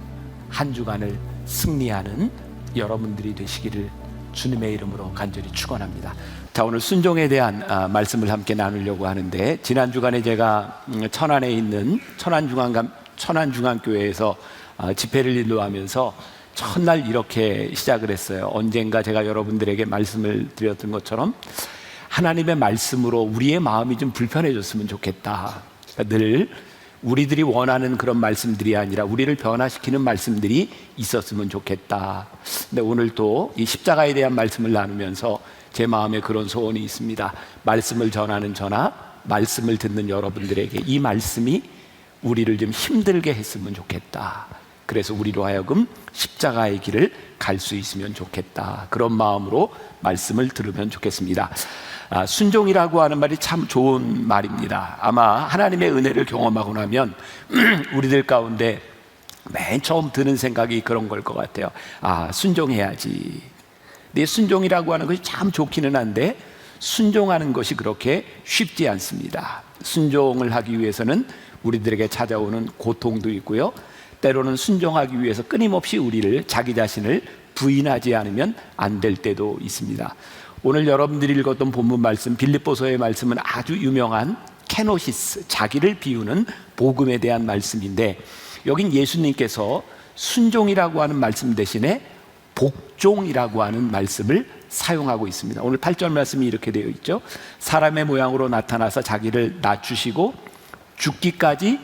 한 주간을 승리하는 여러분들이 되시기를 주님의 이름으로 간절히 축원합니다. 자, 오늘 순종에 대한 말씀을 함께 나누려고 하는데, 지난 주간에 제가 천안에 있는 천안중앙교회에서 집회를 인도하면서 첫날 이렇게 시작을 했어요. 언젠가 제가 여러분들에게 말씀을 드렸던 것처럼 하나님의 말씀으로 우리의 마음이 좀 불편해졌으면 좋겠다. 그러니까 늘 우리들이 원하는 그런 말씀들이 아니라 우리를 변화시키는 말씀들이 있었으면 좋겠다. 근데 오늘 또 이 십자가에 대한 말씀을 나누면서 제 마음에 그런 소원이 있습니다. 말씀을 전하는 저나 말씀을 듣는 여러분들에게 이 말씀이 우리를 좀 힘들게 했으면 좋겠다. 그래서 우리로 하여금 십자가의 길을 갈 수 있으면 좋겠다. 그런 마음으로 말씀을 들으면 좋겠습니다. 순종이라고 하는 말이 참 좋은 말입니다. 아마 하나님의 은혜를 경험하고 나면 우리들 가운데 맨 처음 드는 생각이 그런 걸 것 같아요. 순종해야지. 내 순종이라고 하는 것이 참 좋기는 한데 순종하는 것이 그렇게 쉽지 않습니다. 순종을 하기 위해서는 우리들에게 찾아오는 고통도 있고요, 때로는 순종하기 위해서 끊임없이 우리를, 자기 자신을 부인하지 않으면 안 될 때도 있습니다. 오늘 여러분들이 읽었던 본문 말씀, 빌립보서의 말씀은 아주 유명한 케노시스, 자기를 비우는 복음에 대한 말씀인데, 여긴 예수님께서 순종이라고 하는 말씀 대신에 복종이라고 하는 말씀을 사용하고 있습니다. 오늘 8절 말씀이 이렇게 되어 있죠. 사람의 모양으로 나타나서 자기를 낮추시고 죽기까지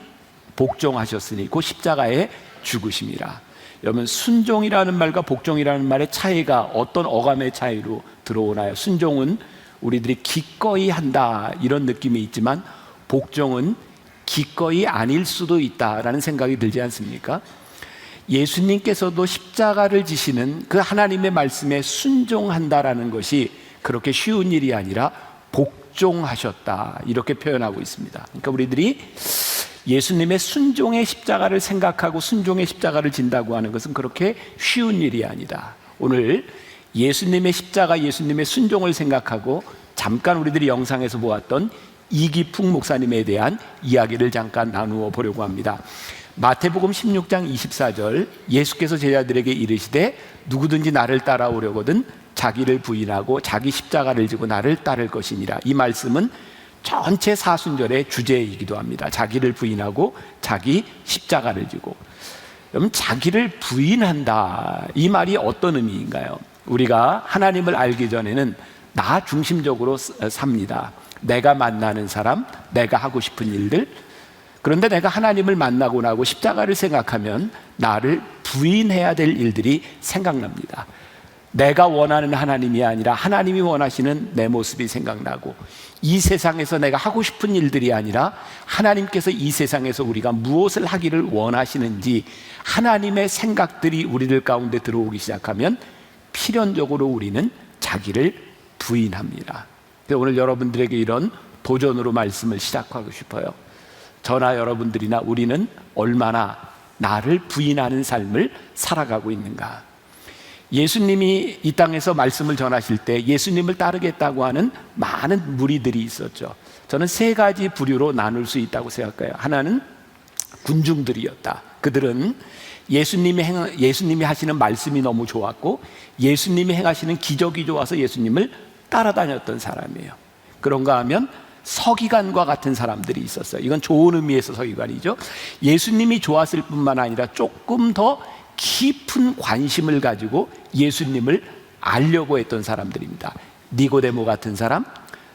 복종하셨으니 그 십자가에 죽으심이라. 여러분, 순종이라는 말과 복종이라는 말의 차이가 어떤 어감의 차이로 들어오나요? 순종은 우리들이 기꺼이 한다 이런 느낌이 있지만, 복종은 기꺼이 아닐 수도 있다라는 생각이 들지 않습니까? 예수님께서도 십자가를 지시는 그 하나님의 말씀에 순종한다라는 것이 그렇게 쉬운 일이 아니라 복종하셨다, 이렇게 표현하고 있습니다. 그러니까 우리들이 예수님의 순종의 십자가를 생각하고 순종의 십자가를 진다고 하는 것은 그렇게 쉬운 일이 아니다. 오늘 예수님의 십자가, 예수님의 순종을 생각하고 잠깐 우리들이 영상에서 보았던 이기풍 목사님에 대한 이야기를 잠깐 나누어 보려고 합니다. 마태복음 16장 24절, 예수께서 제자들에게 이르시되 누구든지 나를 따라오려거든 자기를 부인하고 자기 십자가를 지고 나를 따를 것이니라. 이 말씀은 전체 사순절의 주제이기도 합니다. 자기를 부인하고 자기 십자가를 지고. 여러분, 자기를 부인한다, 이 말이 어떤 의미인가요? 우리가 하나님을 알기 전에는 나 중심적으로 삽니다. 내가 만나는 사람, 내가 하고 싶은 일들. 그런데 내가 하나님을 만나고 나고 십자가를 생각하면 나를 부인해야 될 일들이 생각납니다. 내가 원하는 하나님이 아니라 하나님이 원하시는 내 모습이 생각나고, 이 세상에서 내가 하고 싶은 일들이 아니라 하나님께서 이 세상에서 우리가 무엇을 하기를 원하시는지 하나님의 생각들이 우리들 가운데 들어오기 시작하면 필연적으로 우리는 자기를 부인합니다. 오늘 여러분들에게 이런 도전으로 말씀을 시작하고 싶어요. 저나 여러분들이나 우리는 얼마나 나를 부인하는 삶을 살아가고 있는가. 예수님이 이 땅에서 말씀을 전하실 때 예수님을 따르겠다고 하는 많은 무리들이 있었죠. 저는 세 가지 부류로 나눌 수 있다고 생각해요. 하나는 군중들이었다. 그들은 예수님이 하시는 말씀이 너무 좋았고 예수님이 행하시는 기적이 좋아서 예수님을 따라다녔던 사람이에요. 그런가 하면 서기관과 같은 사람들이 있었어요. 이건 좋은 의미에서 서기관이죠. 예수님이 좋았을 뿐만 아니라 조금 더 깊은 관심을 가지고 예수님을 알려고 했던 사람들입니다. 니고데모 같은 사람,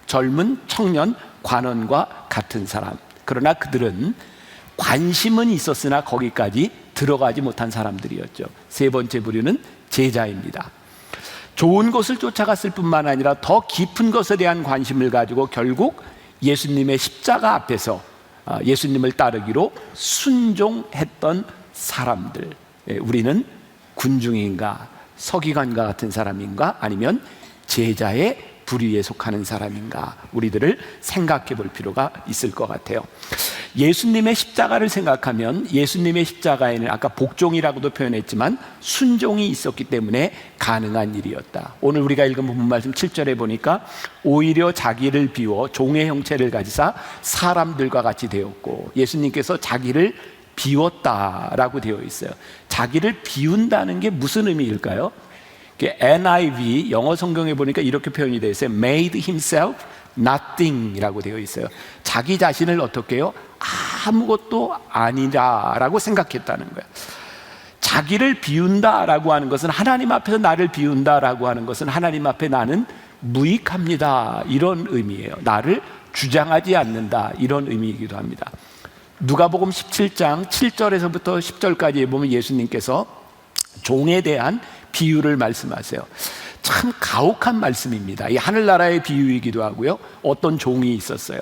젊은 청년 관원과 같은 사람. 그러나 그들은 관심은 있었으나 거기까지 들어가지 못한 사람들이었죠. 세 번째 부류는 제자입니다. 좋은 것을 쫓아갔을 뿐만 아니라 더 깊은 것에 대한 관심을 가지고 결국 예수님의 십자가 앞에서 예수님을 따르기로 순종했던 사람들. 우리는 군중인가, 서기관과 같은 사람인가, 아니면 제자의 부류에 속하는 사람인가, 우리들을 생각해 볼 필요가 있을 것 같아요. 예수님의 십자가를 생각하면 예수님의 십자가에는 아까 복종이라고도 표현했지만 순종이 있었기 때문에 가능한 일이었다. 오늘 우리가 읽은 본문 말씀 7절에 보니까 오히려 자기를 비워 종의 형체를 가지사 사람들과 같이 되었고, 예수님께서 자기를 비웠다라고 되어 있어요. 자기를 비운다는 게 무슨 의미일까요? NIV 영어 성경에 보니까 이렇게 표현이 되어 있어요. Made himself nothing이라고 되어 있어요. 자기 자신을 어떻게 해요? 아무것도 아니라라고 생각했다는 거예요. 자기를 비운다라고 하는 것은, 하나님 앞에서 나를 비운다라고 하는 것은 하나님 앞에 나는 무익합니다, 이런 의미예요. 나를 주장하지 않는다, 이런 의미이기도 합니다. 누가복음 17장 7절에서부터 10절까지 보면 예수님께서 종에 대한 비유를 말씀하세요. 참 가혹한 말씀입니다. 이 하늘나라의 비유이기도 하고요. 어떤 종이 있었어요.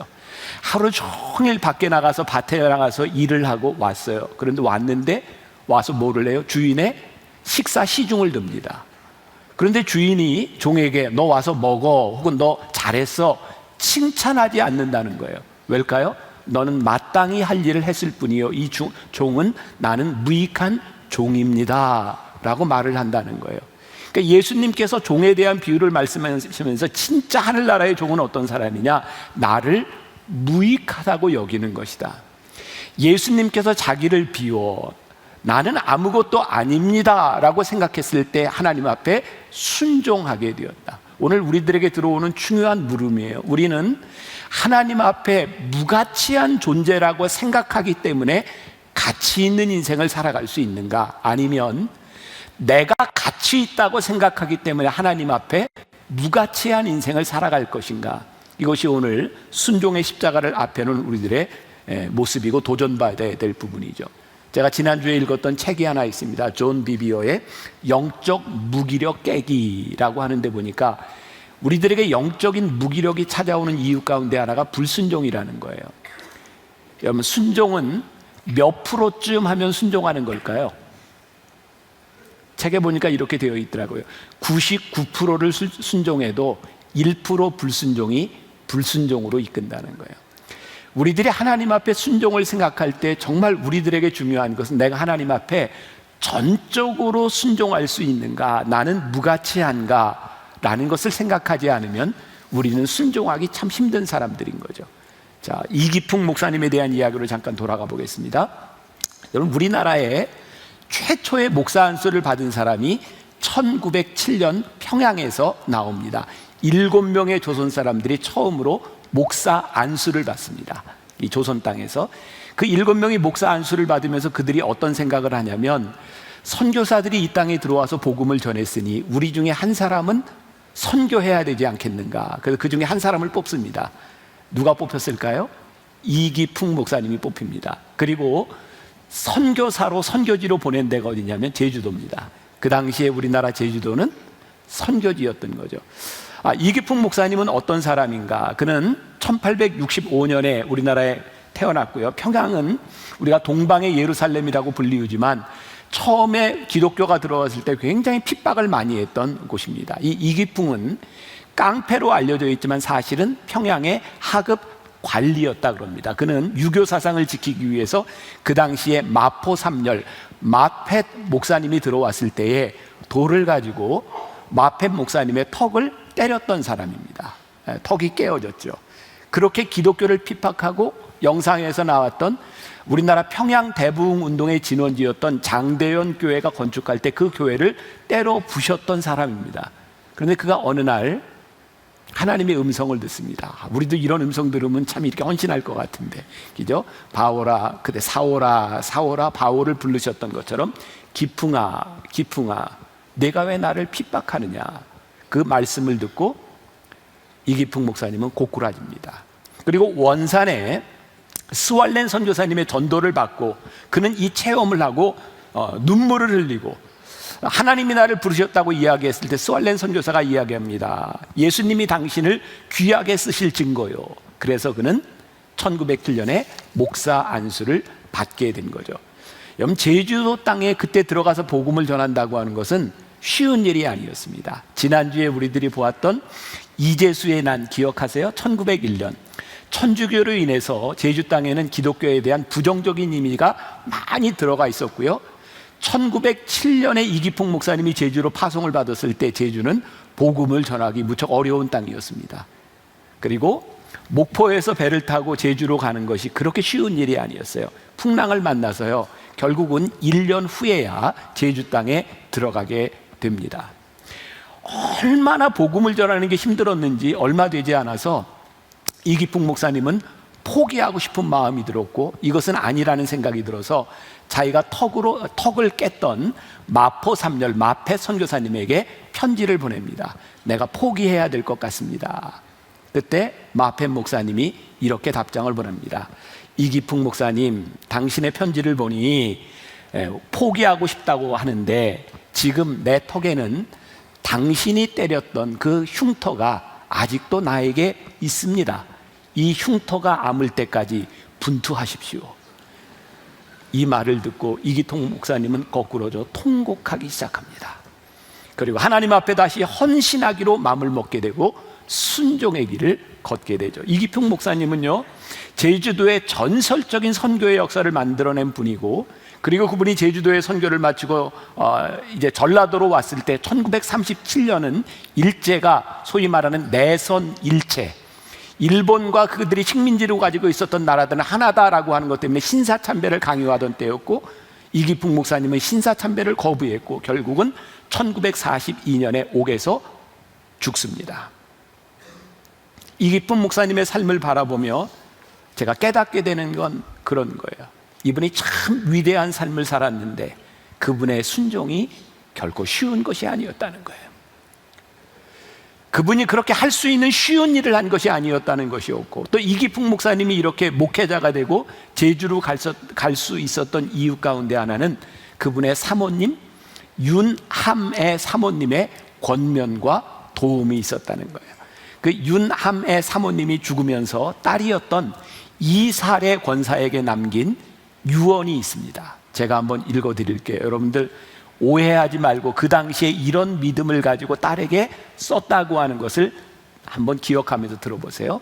하루 종일 밖에 나가서 밭에 나가서 일을 하고 왔어요. 그런데 왔는데 와서 뭐를 해요? 주인의 식사 시중을 듭니다. 그런데 주인이 종에게 너 와서 먹어, 혹은 너 잘했어, 칭찬하지 않는다는 거예요. 왜일까요? 너는 마땅히 할 일을 했을 뿐이요, 이 종은 나는 무익한 종입니다 라고 말을 한다는 거예요. 그러니까 예수님께서 종에 대한 비유를 말씀하시면서 진짜 하늘나라의 종은 어떤 사람이냐? 나를 무익하다고 여기는 것이다. 예수님께서 자기를 비워 나는 아무것도 아닙니다 라고 생각했을 때 하나님 앞에 순종하게 되었다. 오늘 우리들에게 들어오는 중요한 물음이에요. 우리는 하나님 앞에 무가치한 존재라고 생각하기 때문에 가치 있는 인생을 살아갈 수 있는가? 아니면 내가 가치 있다고 생각하기 때문에 하나님 앞에 무가치한 인생을 살아갈 것인가? 이것이 오늘 순종의 십자가를 앞에 놓은 우리들의 모습이고 도전받아야 될 부분이죠. 제가 지난주에 읽었던 책이 하나 있습니다. 존 비비어의 영적 무기력 깨기라고 하는데 보니까 우리들에게 영적인 무기력이 찾아오는 이유 가운데 하나가 불순종이라는 거예요. 여러분, 순종은 몇 프로쯤 하면 순종하는 걸까요? 책에 보니까 이렇게 되어 있더라고요. 99%를 순종해도 1% 불순종이 불순종으로 이끈다는 거예요. 우리들이 하나님 앞에 순종을 생각할 때 정말 우리들에게 중요한 것은 내가 하나님 앞에 전적으로 순종할 수 있는가, 나는 무가치한가 라는 것을 생각하지 않으면 우리는 순종하기 참 힘든 사람들인 거죠. 자, 이기풍 목사님에 대한 이야기로 잠깐 돌아가 보겠습니다. 여러분, 우리나라에 최초의 목사 안수를 받은 사람이 1907년 평양에서 나옵니다. 7명의 조선 사람들이 처음으로 목사 안수를 받습니다. 이 조선 땅에서 그 7명이 목사 안수를 받으면서 그들이 어떤 생각을 하냐면, 선교사들이 이 땅에 들어와서 복음을 전했으니 우리 중에 한 사람은 선교해야 되지 않겠는가. 그래서 그 중에 한 사람을 뽑습니다. 누가 뽑혔을까요? 이기풍 목사님이 뽑힙니다. 그리고 선교사로 선교지로 보낸 데가 어디냐면 제주도입니다. 그 당시에 우리나라 제주도는 선교지였던 거죠. 이기풍 목사님은 어떤 사람인가? 그는 1865년에 우리나라에 태어났고요. 평양은 우리가 동방의 예루살렘이라고 불리우지만 처음에 기독교가 들어왔을 때 굉장히 핍박을 많이 했던 곳입니다. 이 이기풍은 깡패로 알려져 있지만 사실은 평양의 하급 관리였다 그럽니다. 그는 유교 사상을 지키기 위해서 그 당시에 마포 3열 마펫 목사님이 들어왔을 때에 돌을 가지고 마펫 목사님의 턱을 때렸던 사람입니다. 턱이 깨어졌죠. 그렇게 기독교를 핍박하고 영상에서 나왔던 우리나라 평양 대부흥 운동의 진원지였던 장대현 교회가 건축할 때 그 교회를 때려 부셨던 사람입니다. 그런데 그가 어느 날 하나님의 음성을 듣습니다. 우리도 이런 음성 들으면 참 이렇게 헌신할 것 같은데, 그죠? 바오라, 그때 사오라 바오를 부르셨던 것처럼 기풍아, 기풍아, 내가 왜 나를 핍박하느냐. 그 말씀을 듣고 이기풍 목사님은 고꾸라집니다. 그리고 원산에 스왈렌 선교사님의 전도를 받고 그는 이 체험을 하고 눈물을 흘리고 하나님이 나를 부르셨다고 이야기했을 때 스왈렌 선교사가 이야기합니다. 예수님이 당신을 귀하게 쓰실 증거요. 그래서 그는 1907년에 목사 안수를 받게 된 거죠. 여러분, 제주도 땅에 그때 들어가서 복음을 전한다고 하는 것은 쉬운 일이 아니었습니다. 지난주에 우리들이 보았던 이재수의 난 기억하세요? 1901년 천주교로 인해서 제주 땅에는 기독교에 대한 부정적인 이미지가 많이 들어가 있었고요. 1907년에 이기풍 목사님이 제주로 파송을 받았을 때 제주는 복음을 전하기 무척 어려운 땅이었습니다. 그리고 목포에서 배를 타고 제주로 가는 것이 그렇게 쉬운 일이 아니었어요. 풍랑을 만나서요, 결국은 1년 후에야 제주 땅에 들어가게 됩니다. 얼마나 복음을 전하는 게 힘들었는지 얼마 되지 않아서 이기풍 목사님은 포기하고 싶은 마음이 들었고, 이것은 아니라는 생각이 들어서 자기가 턱을 깼던 마포 삼열 마패 선교사님에게 편지를 보냅니다. 내가 포기해야 될 것 같습니다. 그때 마패 목사님이 이렇게 답장을 보냅니다. 이기풍 목사님, 당신의 편지를 보니 포기하고 싶다고 하는데 지금 내 턱에는 당신이 때렸던 그 흉터가 아직도 나에게 있습니다. 이 흉터가 아물 때까지 분투하십시오. 이 말을 듣고 이기통 목사님은 거꾸로져 통곡하기 시작합니다. 그리고 하나님 앞에 다시 헌신하기로 마음을 먹게 되고 순종의 길을 걷게 되죠. 이기풍 목사님은요, 제주도의 전설적인 선교의 역사를 만들어낸 분이고, 그리고 그분이 제주도에 선교를 마치고 이제 전라도로 왔을 때 1937년은 일제가 소위 말하는 내선 일체, 일본과 그들이 식민지로 가지고 있었던 나라들은 하나다라고 하는 것 때문에 신사참배를 강요하던 때였고, 이기풍 목사님은 신사참배를 거부했고 결국은 1942년에 옥에서 죽습니다. 이기풍 목사님의 삶을 바라보며 제가 깨닫게 되는 건 그런 거예요. 이분이 참 위대한 삶을 살았는데 그분의 순종이 결코 쉬운 것이 아니었다는 거예요. 그분이 그렇게 할 수 있는 쉬운 일을 한 것이 아니었다는 것이었고, 또 이기풍 목사님이 이렇게 목회자가 되고 제주로 갈 수 있었던 이유 가운데 하나는 그분의 사모님 윤함의 사모님의 권면과 도움이 있었다는 거예요. 그 윤함의 사모님이 죽으면서 딸이었던 이살의 권사에게 남긴 유언이 있습니다. 제가 한번 읽어드릴게요. 여러분들 오해하지 말고 그 당시에 이런 믿음을 가지고 딸에게 썼다고 하는 것을 한번 기억하면서 들어보세요.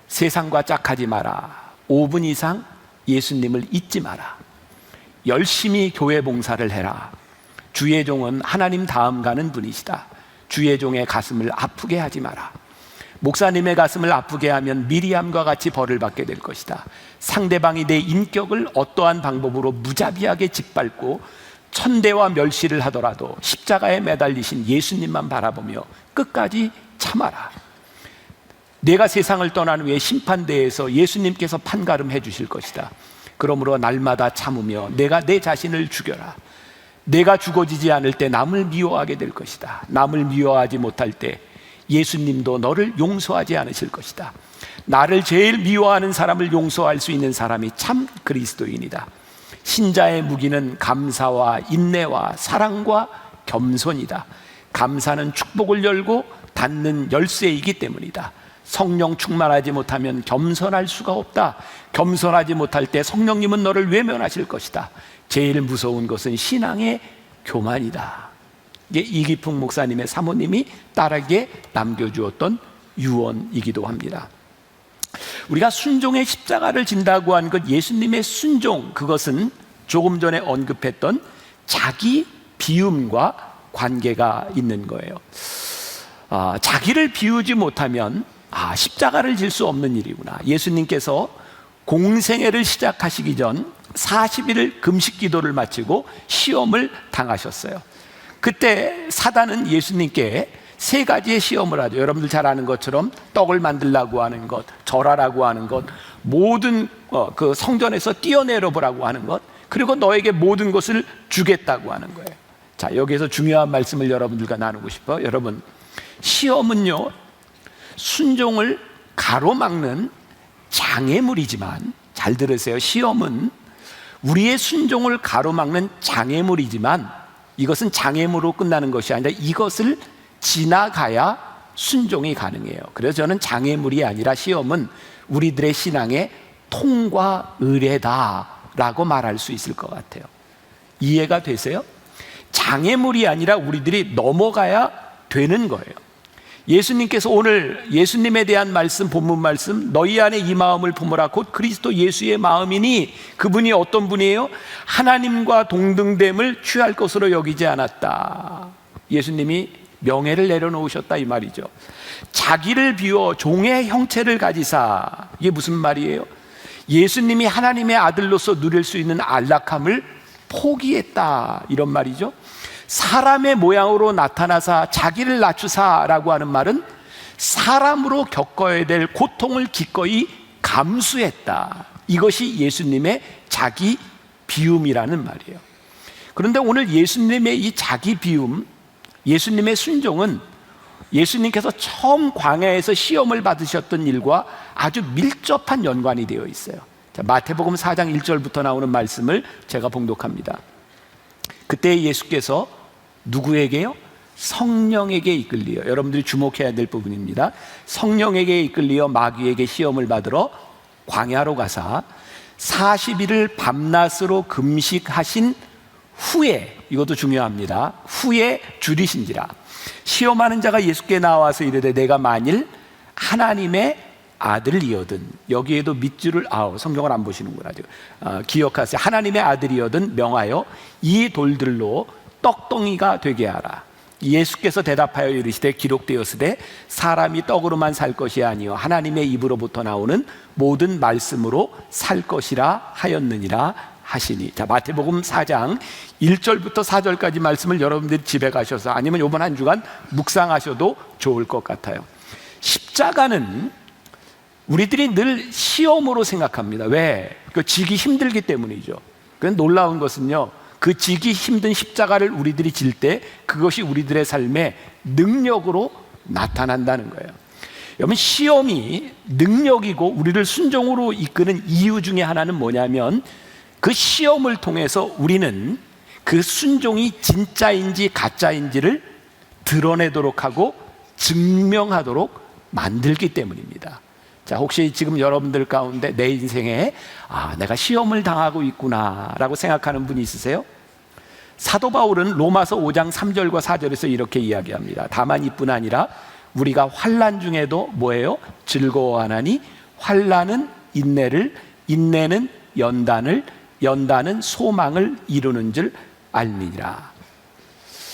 세상과 짝하지 마라. 5분 이상 예수님을 잊지 마라. 열심히 교회 봉사를 해라. 주의 종은 하나님 다음 가는 분이시다. 주의 종의 가슴을 아프게 하지 마라. 목사님의 가슴을 아프게 하면 미리암과 같이 벌을 받게 될 것이다. 상대방이 내 인격을 어떠한 방법으로 무자비하게 짓밟고 천대와 멸시를 하더라도 십자가에 매달리신 예수님만 바라보며 끝까지 참아라. 내가 세상을 떠난 후에 심판대에서 예수님께서 판가름해 주실 것이다. 그러므로 날마다 참으며 내가 내 자신을 죽여라. 내가 죽어지지 않을 때 남을 미워하게 될 것이다. 남을 미워하지 못할 때 예수님도 너를 용서하지 않으실 것이다. 나를 제일 미워하는 사람을 용서할 수 있는 사람이 참 그리스도인이다. 신자의 무기는 감사와 인내와 사랑과 겸손이다. 감사는 축복을 열고 닫는 열쇠이기 때문이다. 성령 충만하지 못하면 겸손할 수가 없다. 겸손하지 못할 때 성령님은 너를 외면하실 것이다. 제일 무서운 것은 신앙의 교만이다. 이게 이기풍 목사님의 사모님이 딸에게 남겨주었던 유언이기도 합니다. 우리가 순종의 십자가를 진다고 하는 것, 예수님의 순종, 그것은 조금 전에 언급했던 자기 비움과 관계가 있는 거예요. 자기를 비우지 못하면 십자가를 질 수 없는 일이구나. 예수님께서 공생애를 시작하시기 전 40일 금식 기도를 마치고 시험을 당하셨어요. 그때 사단은 예수님께 세 가지의 시험을 하죠. 여러분들 잘 아는 것처럼 떡을 만들라고 하는 것, 절하라고 하는 것, 모든 그 성전에서 뛰어내려 보라고 하는 것, 그리고 너에게 모든 것을 주겠다고 하는 거예요. 자, 여기에서 중요한 말씀을 여러분들과 나누고 싶어요. 여러분, 시험은요, 순종을 가로막는 장애물이지만, 잘 들으세요. 시험은 우리의 순종을 가로막는 장애물이지만 이것은 장애물로 끝나는 것이 아니라 이것을 지나가야 순종이 가능해요. 그래서 저는 장애물이 아니라 시험은 우리들의 신앙의 통과 의례다라고 말할 수 있을 것 같아요. 이해가 되세요? 장애물이 아니라 우리들이 넘어가야 되는 거예요. 예수님께서 오늘 예수님에 대한 말씀, 본문 말씀, 너희 안에 이 마음을 품으라 곧 그리스도 예수의 마음이니, 그분이 어떤 분이에요? 하나님과 동등됨을 취할 것으로 여기지 않았다. 예수님이 명예를 내려놓으셨다 이 말이죠. 자기를 비워 종의 형체를 가지사. 이게 무슨 말이에요? 예수님이 하나님의 아들로서 누릴 수 있는 안락함을 포기했다 이런 말이죠. 사람의 모양으로 나타나사 자기를 낮추사라고 하는 말은 사람으로 겪어야 될 고통을 기꺼이 감수했다. 이것이 예수님의 자기 비움이라는 말이에요. 그런데 오늘 예수님의 이 자기 비움, 예수님의 순종은 예수님께서 처음 광야에서 시험을 받으셨던 일과 아주 밀접한 연관이 되어 있어요. 자, 마태복음 4장 1절부터 나오는 말씀을 제가 봉독합니다. 그때 예수께서 누구에게요? 성령에게 이끌리어, 여러분들이 주목해야 될 부분입니다. 성령에게 이끌리어 마귀에게 시험을 받으러 광야로 가사 40일을 밤낮으로 금식하신 후에, 이것도 중요합니다, 후에 줄이신지라. 시험하는 자가 예수께 나와서 이르되 내가 만일 하나님의 아들이거든, 여기에도 밑줄을, 성경을 안 보시는구나 지금. 기억하세요. 하나님의 아들이거든 명하여 이 돌들로 떡덩이가 되게 하라. 예수께서 대답하여 이르시되 기록되었으되 사람이 떡으로만 살 것이 아니요 하나님의 입으로부터 나오는 모든 말씀으로 살 것이라 하였느니라 하시니. 자, 마태복음 4장 1절부터 4절까지 말씀을 여러분들이 집에 가셔서 아니면 이번 한 주간 묵상하셔도 좋을 것 같아요. 십자가는 우리들이 늘 시험으로 생각합니다. 왜? 그 지기 힘들기 때문이죠. 그런데 놀라운 것은요, 그 지기 힘든 십자가를 우리들이 질 때 그것이 우리들의 삶의 능력으로 나타난다는 거예요. 여러분, 시험이 능력이고 우리를 순종으로 이끄는 이유 중에 하나는 뭐냐면, 그 시험을 통해서 우리는 그 순종이 진짜인지 가짜인지를 드러내도록 하고 증명하도록 만들기 때문입니다. 자, 혹시 지금 여러분들 가운데 내 인생에 내가 시험을 당하고 있구나 라고 생각하는 분이 있으세요? 사도 바울은 로마서 5장 3절과 4절에서 이렇게 이야기합니다. 다만 이뿐 아니라 우리가 환난 중에도 뭐예요? 즐거워하나니 환난은 인내를, 인내는 연단을, 연단은 소망을 이루는 줄 알미니라.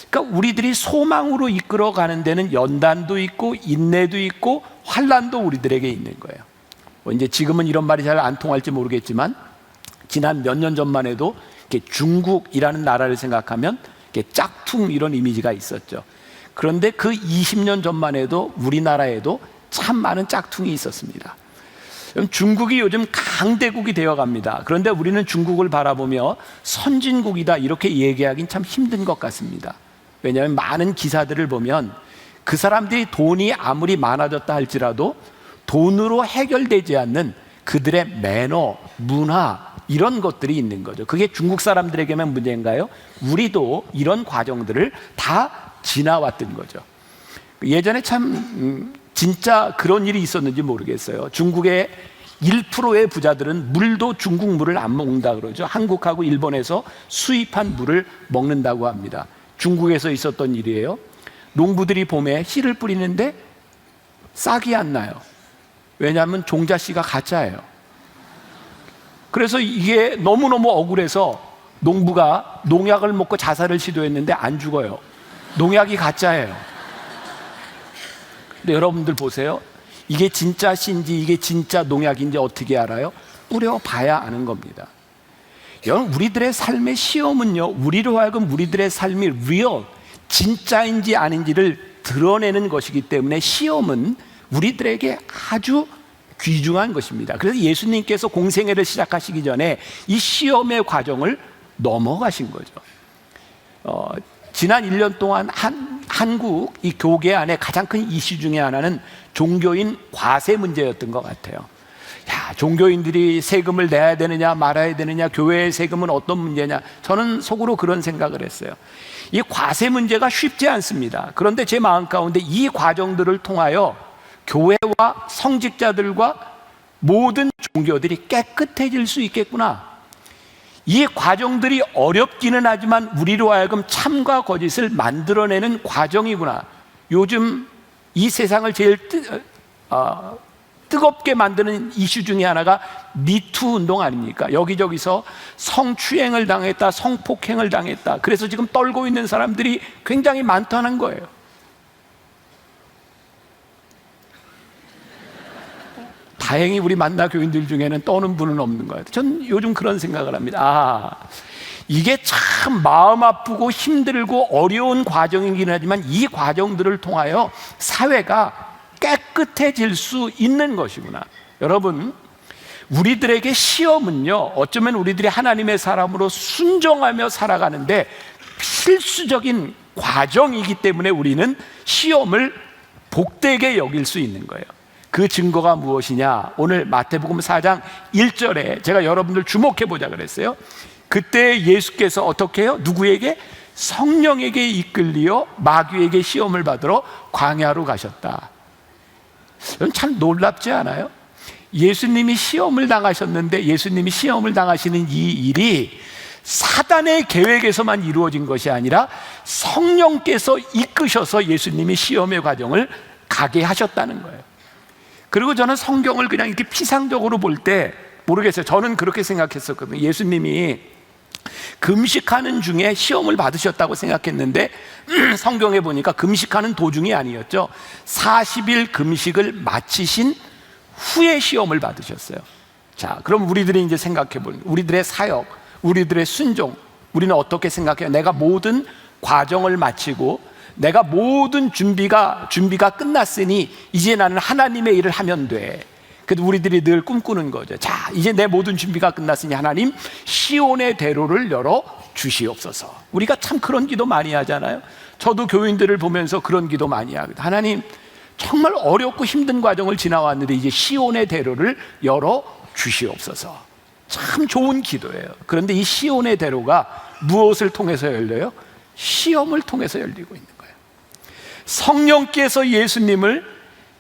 그러니까 우리들이 소망으로 이끌어가는 데는 연단도 있고 인내도 있고 환난도 우리들에게 있는 거예요. 이제 지금은 이런 말이 잘 안 통할지 모르겠지만 지난 몇 년 전만 해도 중국이라는 나라를 생각하면 짝퉁 이런 이미지가 있었죠. 그런데 그 20년 전만 해도 우리나라에도 참 많은 짝퉁이 있었습니다. 중국이 요즘 강대국이 되어갑니다. 그런데 우리는 중국을 바라보며 선진국이다 이렇게 얘기하기는 참 힘든 것 같습니다. 왜냐하면 많은 기사들을 보면 그 사람들이 돈이 아무리 많아졌다 할지라도 돈으로 해결되지 않는 그들의 매너, 문화 이런 것들이 있는 거죠. 그게 중국 사람들에게만 문제인가요? 우리도 이런 과정들을 다 지나왔던 거죠. 예전에 참 진짜 그런 일이 있었는지 모르겠어요. 중국의 1%의 부자들은 물도 중국 물을 안 먹는다 그러죠. 한국하고 일본에서 수입한 물을 먹는다고 합니다. 중국에서 있었던 일이에요. 농부들이 봄에 씨를 뿌리는데 싹이 안 나요. 왜냐하면 종자씨가 가짜예요. 그래서 이게 너무너무 억울해서 농부가 농약을 먹고 자살을 시도했는데 안 죽어요. 농약이 가짜예요. 근데 여러분들 보세요. 이게 진짜 씨인지 이게 진짜 농약인지 어떻게 알아요? 뿌려봐야 아는 겁니다. 여러분, 우리들의 삶의 시험은요, 우리로 하여금 우리들의 삶이 real, 진짜인지 아닌지를 드러내는 것이기 때문에 시험은 우리들에게 아주 귀중한 것입니다. 그래서 예수님께서 공생애를 시작하시기 전에 이 시험의 과정을 넘어가신 거죠. 지난 1년 동안 한국 이 교계 안에 가장 큰 이슈 중에 하나는 종교인 과세 문제였던 것 같아요. 종교인들이 세금을 내야 되느냐 말아야 되느냐, 교회의 세금은 어떤 문제냐, 저는 속으로 그런 생각을 했어요. 이 과세 문제가 쉽지 않습니다. 그런데 제 마음 가운데 이 과정들을 통하여 교회와 성직자들과 모든 종교들이 깨끗해질 수 있겠구나. 이 과정들이 어렵기는 하지만 우리로 하여금 참과 거짓을 만들어내는 과정이구나. 요즘 이 세상을 제일 뜨겁게 만드는 이슈 중에 하나가 미투 운동 아닙니까? 여기저기서 성추행을 당했다, 성폭행을 당했다. 그래서 지금 떨고 있는 사람들이 굉장히 많다는 거예요. 다행히 우리 만나 교인들 중에는 떠는 분은 없는 것 같아요. 전 요즘 그런 생각을 합니다. 이게 참 마음 아프고 힘들고 어려운 과정이긴 하지만 이 과정들을 통하여 사회가 깨끗해질 수 있는 것이구나. 여러분, 우리들에게 시험은요, 어쩌면 우리들이 하나님의 사람으로 순종하며 살아가는데 필수적인 과정이기 때문에 우리는 시험을 복되게 여길 수 있는 거예요. 그 증거가 무엇이냐? 오늘 마태복음 4장 1절에 제가 여러분들 주목해 보자 그랬어요. 그때 예수께서 어떻게 해요? 누구에게? 성령에게 이끌리어 마귀에게 시험을 받으러 광야로 가셨다. 참 놀랍지 않아요? 예수님이 시험을 당하셨는데 예수님이 시험을 당하시는 이 일이 사단의 계획에서만 이루어진 것이 아니라 성령께서 이끄셔서 예수님이 시험의 과정을 가게 하셨다는 거예요. 그리고 저는 성경을 그냥 이렇게 피상적으로 볼 때 모르겠어요. 저는 그렇게 생각했었거든요. 예수님이 금식하는 중에 시험을 받으셨다고 생각했는데 성경에 보니까 금식하는 도중이 아니었죠. 40일 금식을 마치신 후에 시험을 받으셨어요. 자, 그럼 우리들이 이제 생각해 보는 우리들의 사역, 우리들의 순종, 우리는 어떻게 생각해요? 내가 모든 과정을 마치고 내가 모든 준비가 끝났으니 이제 나는 하나님의 일을 하면 돼. 그래도 우리들이 늘 꿈꾸는 거죠. 자, 이제 내 모든 준비가 끝났으니 하나님 시온의 대로를 열어 주시옵소서. 우리가 참 그런 기도 많이 하잖아요. 저도 교인들을 보면서 그런 기도 많이 하거든요. 하나님, 정말 어렵고 힘든 과정을 지나왔는데 이제 시온의 대로를 열어 주시옵소서. 참 좋은 기도예요. 그런데 이 시온의 대로가 무엇을 통해서 열려요? 시험을 통해서 열리고 있는 거예요. 성령께서 예수님을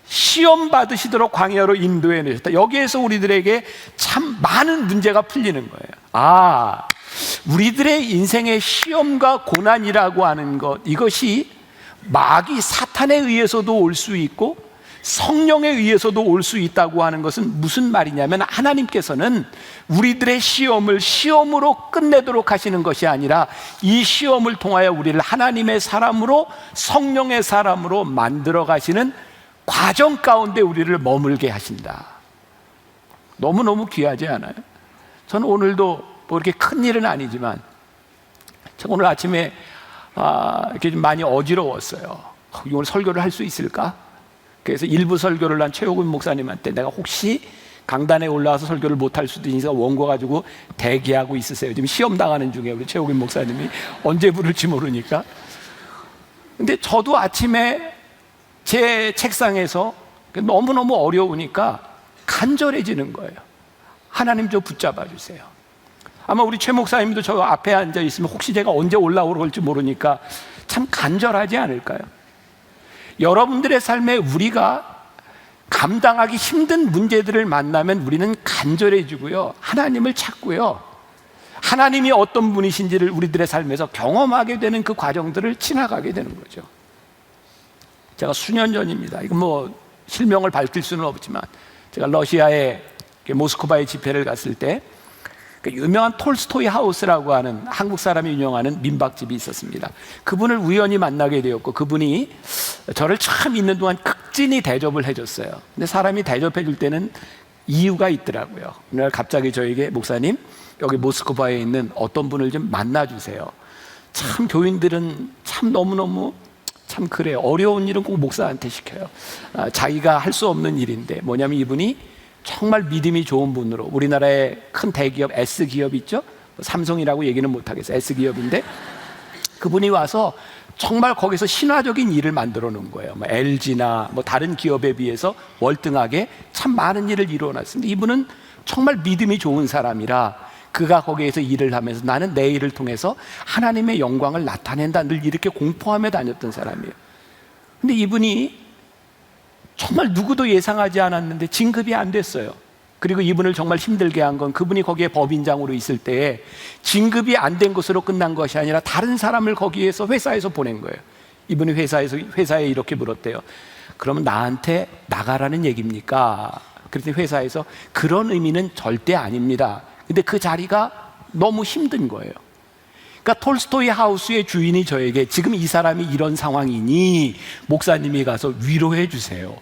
시험 받으시도록 광야로 인도해 내셨다. 여기에서 우리들에게 참 많은 문제가 풀리는 거예요. 우리들의 인생의 시험과 고난이라고 하는 것, 이것이 마귀 사탄에 의해서도 올 수 있고 성령에 의해서도 올 수 있다고 하는 것은 무슨 말이냐면 하나님께서는 우리들의 시험을 시험으로 끝내도록 하시는 것이 아니라 이 시험을 통하여 우리를 하나님의 사람으로, 성령의 사람으로 만들어 가시는 과정 가운데 우리를 머물게 하신다. 너무너무 귀하지 않아요? 저는 오늘도 뭐 이렇게 큰 일은 아니지만 제가 오늘 아침에 이렇게 좀 많이 어지러웠어요. 오늘 설교를 할 수 있을까? 그래서 일부 설교를 한 최호근 목사님한테 내가 혹시 강단에 올라와서 설교를 못할 수도 있으니까 원고 가지고 대기하고 있으세요. 지금 시험 당하는 중에 우리 최호근 목사님이 언제 부를지 모르니까. 근데 저도 아침에 제 책상에서 너무너무 어려우니까 간절해지는 거예요. 하나님 좀 붙잡아 주세요. 아마 우리 최 목사님도 저 앞에 앉아 있으면 혹시 제가 언제 올라올지 모르니까 참 간절하지 않을까요? 여러분들의 삶에 우리가 감당하기 힘든 문제들을 만나면 우리는 간절해지고요, 하나님을 찾고요, 하나님이 어떤 분이신지를 우리들의 삶에서 경험하게 되는 그 과정들을 지나가게 되는 거죠. 제가 수년 전입니다. 이건 뭐 실명을 밝힐 수는 없지만 제가 러시아의 모스크바에 집회를 갔을 때 유명한 톨스토이 하우스라고 하는 한국 사람이 운영하는 민박집이 있었습니다. 그분을 우연히 만나게 되었고 그분이 저를 처음 있는 동안 극진히 대접을 해줬어요. 근데 사람이 대접해 줄 때는 이유가 있더라고요. 어느 날 갑자기 저에게 목사님, 여기 모스크바에 있는 어떤 분을 좀 만나주세요. 참 교인들은 참 너무너무 참 그래요. 어려운 일은 꼭 목사한테 시켜요. 자기가 할 수 없는 일인데 뭐냐면 이분이 정말 믿음이 좋은 분으로 우리나라의 큰 대기업 S기업 있죠? 삼성이라고 얘기는 못하겠어요. S기업인데 그분이 와서 정말 거기서 신화적인 일을 만들어 놓은 거예요. 뭐 LG나 뭐 다른 기업에 비해서 월등하게 참 많은 일을 이루어 놨습니다. 이분은 정말 믿음이 좋은 사람이라 그가 거기에서 일을 하면서 나는 내 일을 통해서 하나님의 영광을 나타낸다, 늘 이렇게 공포하며 다녔던 사람이에요. 근데 이분이 정말 누구도 예상하지 않았는데 진급이 안 됐어요. 그리고 이분을 정말 힘들게 한 건 그분이 거기에 법인장으로 있을 때에 진급이 안 된 것으로 끝난 것이 아니라 다른 사람을 거기에서 회사에서 보낸 거예요. 이분이 회사에 이렇게 물었대요. 그러면 나한테 나가라는 얘기입니까? 그랬더니 회사에서 그런 의미는 절대 아닙니다. 근데 그 자리가 너무 힘든 거예요. 그러니까 톨스토이 하우스의 주인이 저에게 지금 이 사람이 이런 상황이니 목사님이 가서 위로해 주세요.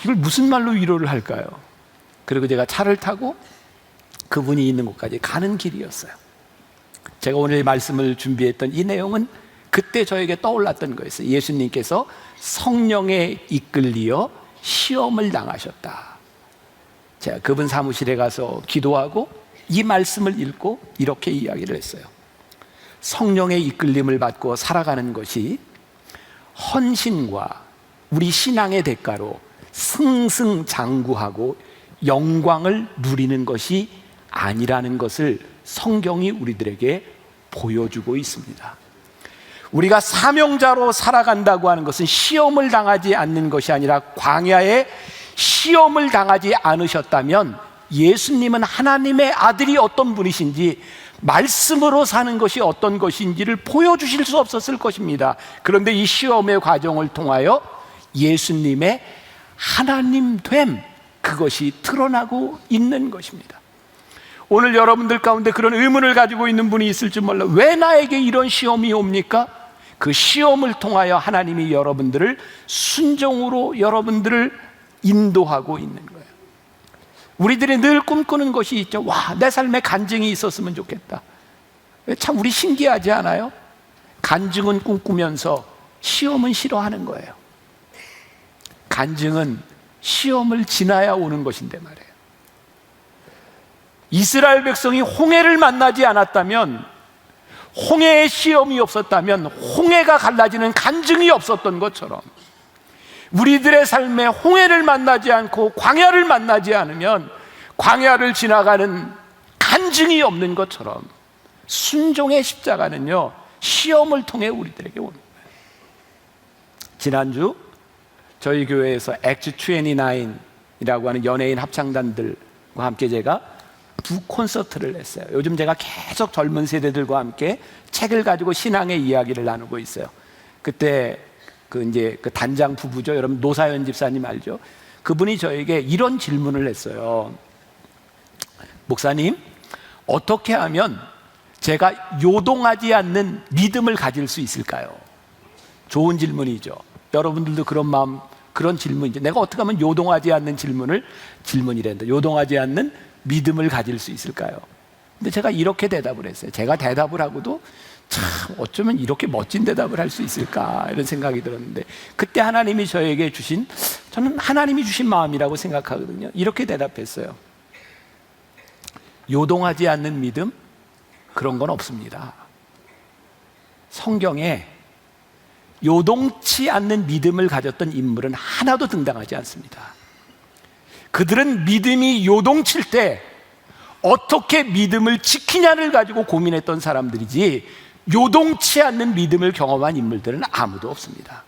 이걸 무슨 말로 위로를 할까요? 그리고 제가 차를 타고 그분이 있는 곳까지 가는 길이었어요. 제가 오늘 말씀을 준비했던 이 내용은 그때 저에게 떠올랐던 거였어요. 예수님께서 성령에 이끌리어 시험을 당하셨다. 제가 그분 사무실에 가서 기도하고 이 말씀을 읽고 이렇게 이야기를 했어요. 성령의 이끌림을 받고 살아가는 것이 헌신과 우리 신앙의 대가로 승승장구하고 영광을 누리는 것이 아니라는 것을 성경이 우리들에게 보여주고 있습니다. 우리가 사명자로 살아간다고 하는 것은 시험을 당하지 않는 것이 아니라 광야에 시험을 당하지 않으셨다면 예수님은 하나님의 아들이 어떤 분이신지 말씀으로 사는 것이 어떤 것인지를 보여주실 수 없었을 것입니다. 그런데 이 시험의 과정을 통하여 예수님의 하나님됨, 그것이 드러나고 있는 것입니다. 오늘 여러분들 가운데 그런 의문을 가지고 있는 분이 있을지 몰라. 왜 나에게 이런 시험이 옵니까? 그 시험을 통하여 하나님이 여러분들을 순종으로 여러분들을 인도하고 있는 거예요. 우리들이 늘 꿈꾸는 것이 있죠. 내 삶에 간증이 있었으면 좋겠다. 참 우리 신기하지 않아요? 간증은 꿈꾸면서 시험은 싫어하는 거예요. 간증은 시험을 지나야 오는 것인데 말이에요. 이스라엘 백성이 홍해를 만나지 않았다면, 홍해의 시험이 없었다면 홍해가 갈라지는 간증이 없었던 것처럼 우리들의 삶에 홍해를 만나지 않고 광야를 만나지 않으면 광야를 지나가는 간증이 없는 것처럼 순종의 십자가는요, 시험을 통해 우리들에게 오는 거예요. 지난주 저희 교회에서 액트 29이라고 하는 연예인 합창단들과 함께 제가 두 콘서트를 했어요. 요즘 제가 계속 젊은 세대들과 함께 책을 가지고 신앙의 이야기를 나누고 있어요. 그때 그 단장 부부죠. 여러분 노사연 집사님 알죠? 그분이 저에게 이런 질문을 했어요. 목사님, 어떻게 하면 제가 요동하지 않는 믿음을 가질 수 있을까요? 좋은 질문이죠. 여러분들도 그런 마음, 그런 질문이죠. 내가 어떻게 하면 요동하지 않는 질문이란다. 요동하지 않는 믿음을 가질 수 있을까요? 근데 제가 이렇게 대답을 했어요. 제가 대답을 하고도 참 어쩌면 이렇게 멋진 대답을 할 수 있을까 이런 생각이 들었는데, 그때 하나님이 저에게 주신, 저는 하나님이 주신 마음이라고 생각하거든요. 이렇게 대답했어요. 요동하지 않는 믿음, 그런 건 없습니다. 성경에 요동치 않는 믿음을 가졌던 인물은 하나도 등장하지 않습니다. 그들은 믿음이 요동칠 때 어떻게 믿음을 지키냐를 가지고 고민했던 사람들이지, 요동치 않는 믿음을 경험한 인물들은 아무도 없습니다.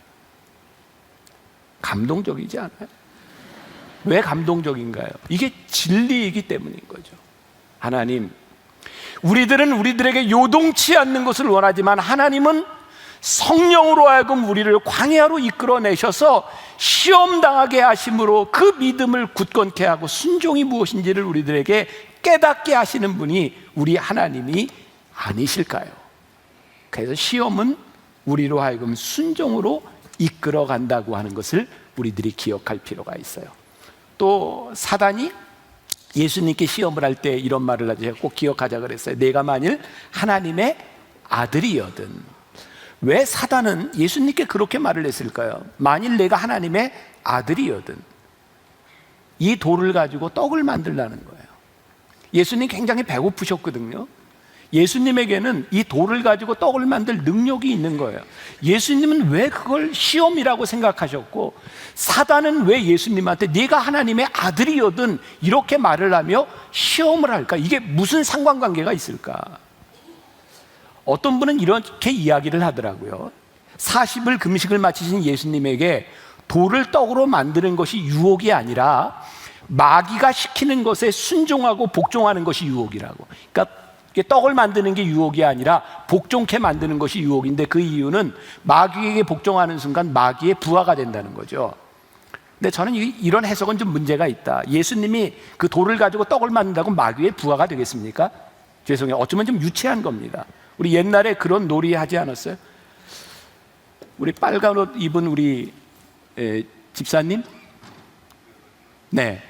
감동적이지 않아요? 왜 감동적인가요? 이게 진리이기 때문인 거죠. 하나님, 우리들은 우리들에게 요동치 않는 것을 원하지만 하나님은 성령으로 하여금 우리를 광야로 이끌어내셔서 시험당하게 하심으로 그 믿음을 굳건케 하고 순종이 무엇인지를 우리들에게 깨닫게 하시는 분이 우리 하나님이 아니실까요? 그래서 시험은 우리로 하여금 순종으로 이끌어 간다고 하는 것을 우리들이 기억할 필요가 있어요. 또 사단이 예수님께 시험을 할 때 이런 말을 하죠. 꼭 기억하자 그랬어요. 내가 만일 하나님의 아들이거든. 왜 사단은 예수님께 그렇게 말을 했을까요? 만일 내가 하나님의 아들이거든, 이 돌을 가지고 떡을 만들라는 거예요. 예수님 굉장히 배고프셨거든요. 예수님에게는 이 돌을 가지고 떡을 만들 능력이 있는 거예요. 예수님은 왜 그걸 시험이라고 생각하셨고, 사단은 왜 예수님한테 네가 하나님의 아들이거든 이렇게 말을 하며 시험을 할까? 이게 무슨 상관관계가 있을까? 어떤 분은 이렇게 이야기를 하더라고요. 40일 금식을 마치신 예수님에게 돌을 떡으로 만드는 것이 유혹이 아니라 마귀가 시키는 것에 순종하고 복종하는 것이 유혹이라고. 그러니까 떡을 만드는 게 유혹이 아니라 복종케 만드는 것이 유혹인데, 그 이유는 마귀에게 복종하는 순간 마귀의 부하가 된다는 거죠. 근데 저는 이런 해석은 좀 문제가 있다. 예수님이 그 돌을 가지고 떡을 만든다고 마귀의 부하가 되겠습니까? 죄송해요. 어쩌면 좀 유치한 겁니다. 우리 옛날에 그런 놀이 하지 않았어요? 우리 빨간 옷 입은 우리 집사님? 네.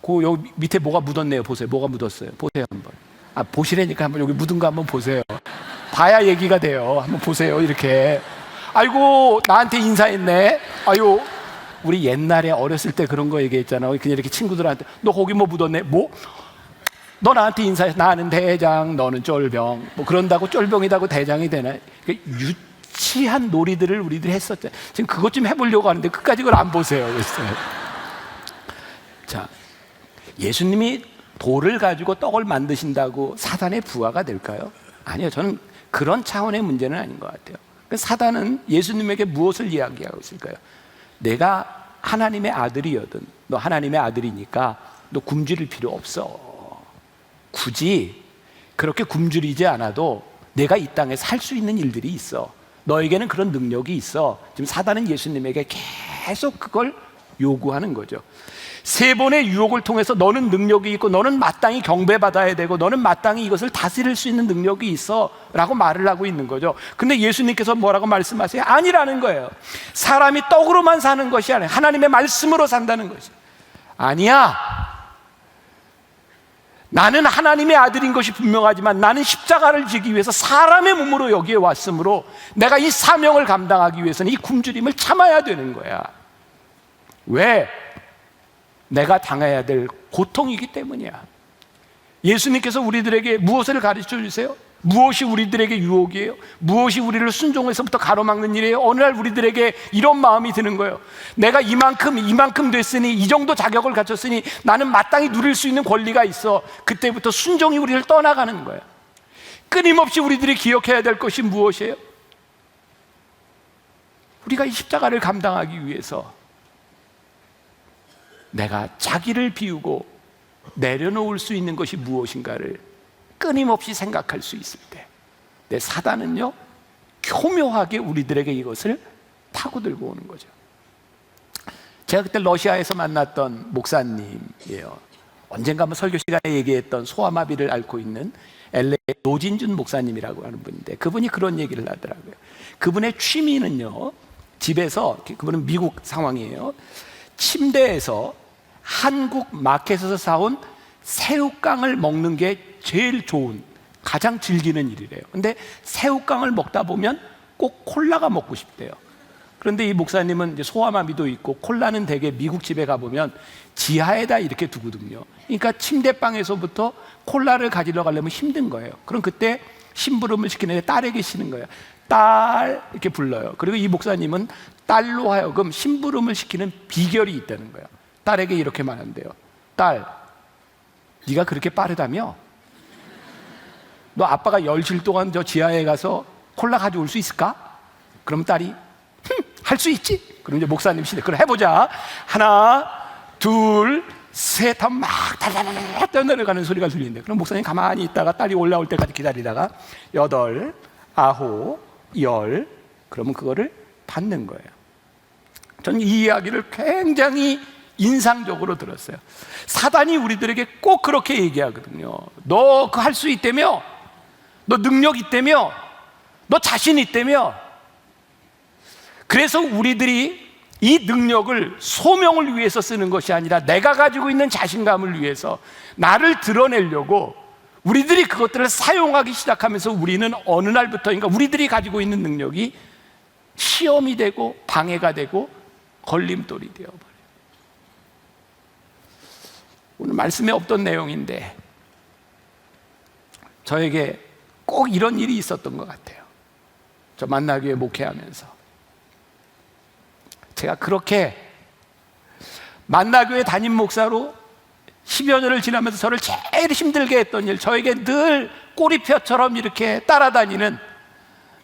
그 여기 밑에 뭐가 묻었네요. 보세요. 뭐가 묻었어요. 보세요 한번. 아, 보시라니까 한번 여기 묻은 거 한번 보세요. 봐야 얘기가 돼요. 한번 보세요. 이렇게. 아이고, 나한테 인사했네. 아유, 우리 옛날에 어렸을 때 그런 거 얘기했잖아. 그냥 이렇게 친구들한테 너 거기 뭐 묻었네? 뭐? 너 나한테 인사해. 나는 대장, 너는 쫄병. 뭐 그런다고 쫄병이다고 대장이 되나? 유치한 놀이들을 우리들이 했었죠. 지금 그것 좀 해보려고 하는데 끝까지 그걸 안 보세요. 그랬어요. 자, 예수님이 돌을 가지고 떡을 만드신다고 사단의 부하가 될까요? 아니요. 저는 그런 차원의 문제는 아닌 것 같아요. 사단은 예수님에게 무엇을 이야기하고 있을까요? 내가 하나님의 아들이거든. 너 하나님의 아들이니까 너 굶주릴 필요 없어. 굳이 그렇게 굶주리지 않아도 내가 이 땅에 살 수 있는 일들이 있어. 너에게는 그런 능력이 있어. 지금 사단은 예수님에게 계속 그걸 요구하는 거죠. 3번의 유혹을 통해서 너는 능력이 있고 너는 마땅히 경배받아야 되고 너는 마땅히 이것을 다스릴 수 있는 능력이 있어 라고 말을 하고 있는 거죠. 근데 예수님께서 뭐라고 말씀하세요? 아니라는 거예요. 사람이 떡으로만 사는 것이 아니라 하나님의 말씀으로 산다는 것이 아니야. 나는 하나님의 아들인 것이 분명하지만 나는 십자가를 지기 위해서 사람의 몸으로 여기에 왔으므로 내가 이 사명을 감당하기 위해서는 이 굶주림을 참아야 되는 거야. 왜? 내가 당해야 될 고통이기 때문이야. 예수님께서 우리들에게 무엇을 가르쳐 주세요? 무엇이 우리들에게 유혹이에요? 무엇이 우리를 순종에서부터 가로막는 일이에요? 어느 날 우리들에게 이런 마음이 드는 거예요. 내가 이만큼 됐으니, 이 정도 자격을 갖췄으니 나는 마땅히 누릴 수 있는 권리가 있어. 그때부터 순종이 우리를 떠나가는 거예요. 끊임없이 우리들이 기억해야 될 것이 무엇이에요? 우리가 이 십자가를 감당하기 위해서 내가 자기를 비우고 내려놓을 수 있는 것이 무엇인가를 끊임없이 생각할 수 있을 때, 내 사단은요 교묘하게 우리들에게 이것을 파고들고 오는 거죠. 제가 그때 러시아에서 만났던 목사님이에요. 언젠가 한번 설교 시간에 얘기했던 소아마비를 앓고 있는 LA 노진준 목사님이라고 하는 분인데, 그분이 그런 얘기를 하더라고요. 그분의 취미는요, 집에서, 그분은 미국 상황이에요, 침대에서 한국 마켓에서 사온 새우깡을 먹는 게 제일 좋은, 가장 즐기는 일이래요. 근데 새우깡을 먹다 보면 꼭 콜라가 먹고 싶대요. 그런데 이 목사님은 이제 소아마비도 있고 콜라는 대개 미국 집에 가보면 지하에다 이렇게 두거든요. 그러니까 침대방에서부터 콜라를 가지러 가려면 힘든 거예요. 그럼 그때 심부름을 시키는데 딸에게 시는 거예요. 딸 이렇게 불러요. 그리고 이 목사님은 딸로 하여금 심부름을 시키는 비결이 있다는 거예요. 딸에게 이렇게 말한대요. 딸, 네가 그렇게 빠르다며? 너 아빠가 10일 동안 저 지하에 가서 콜라 가져올 수 있을까? 그럼 딸이 할 수 있지? 그럼 이제 목사님 시대, 그럼 해보자. 하나, 둘, 셋 하면 막 달달달달 떠내려가는 소리가 들리는데, 그럼 목사님 가만히 있다가 딸이 올라올 때까지 기다리다가 8, 9, 10, 그러면 그거를 받는 거예요. 저는 이 이야기를 굉장히 인상적으로 들었어요. 사단이 우리들에게 꼭 그렇게 얘기하거든요. 너 그거 할 수 있다며? 너 능력 있다며? 너 자신 있다며? 그래서 우리들이 이 능력을 소명을 위해서 쓰는 것이 아니라 내가 가지고 있는 자신감을 위해서, 나를 드러내려고 우리들이 그것들을 사용하기 시작하면서 우리는 어느 날부터인가 우리들이 가지고 있는 능력이 시험이 되고 방해가 되고 걸림돌이 되어버려요. 오늘 말씀에 없던 내용인데 저에게 꼭 이런 일이 있었던 것 같아요. 저 만나교회 목회하면서 제가 그렇게 만나교회 담임 목사로 10여 년을 지나면서 저를 제일 힘들게 했던 일, 저에게 늘 꼬리표처럼 이렇게 따라다니는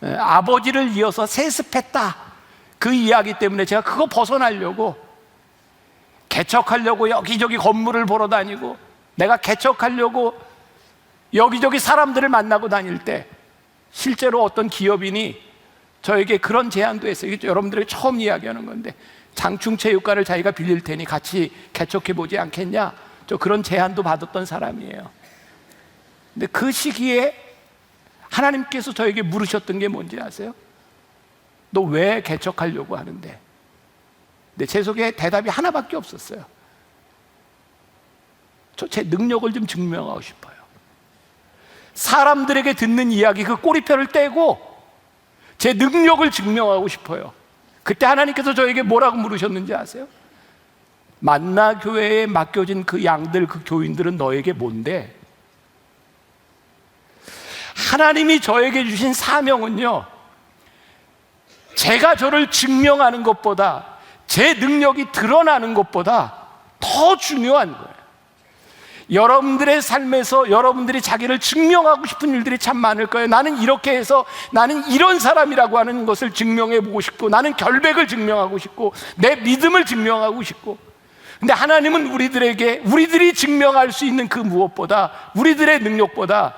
아버지를 이어서 세습했다, 그 이야기 때문에 제가 그거 벗어나려고 개척하려고 여기저기 건물을 보러 다니고, 내가 개척하려고 여기저기 사람들을 만나고 다닐 때 실제로 어떤 기업인이 저에게 그런 제안도 했어요. 이게 여러분들에게 처음 이야기하는 건데, 장충체육관을 자기가 빌릴 테니 같이 개척해보지 않겠냐, 저 그런 제안도 받았던 사람이에요. 근데 그 시기에 하나님께서 저에게 물으셨던 게 뭔지 아세요? 너 왜 개척하려고 하는데? 근데 제 속에 대답이 하나밖에 없었어요. 저 제 능력을 좀 증명하고 싶어요. 사람들에게 듣는 이야기 그 꼬리표를 떼고 제 능력을 증명하고 싶어요. 그때 하나님께서 저에게 뭐라고 물으셨는지 아세요? 만나 교회에 맡겨진 그 양들, 그 교인들은 너에게 뭔데? 하나님이 저에게 주신 사명은요, 제가 저를 증명하는 것보다, 제 능력이 드러나는 것보다 더 중요한 거예요. 여러분들의 삶에서 여러분들이 자기를 증명하고 싶은 일들이 참 많을 거예요. 나는 이렇게 해서 나는 이런 사람이라고 하는 것을 증명해 보고 싶고, 나는 결백을 증명하고 싶고, 내 믿음을 증명하고 싶고. 근데 하나님은 우리들이 증명할 수 있는 그 무엇보다, 우리들의 능력보다,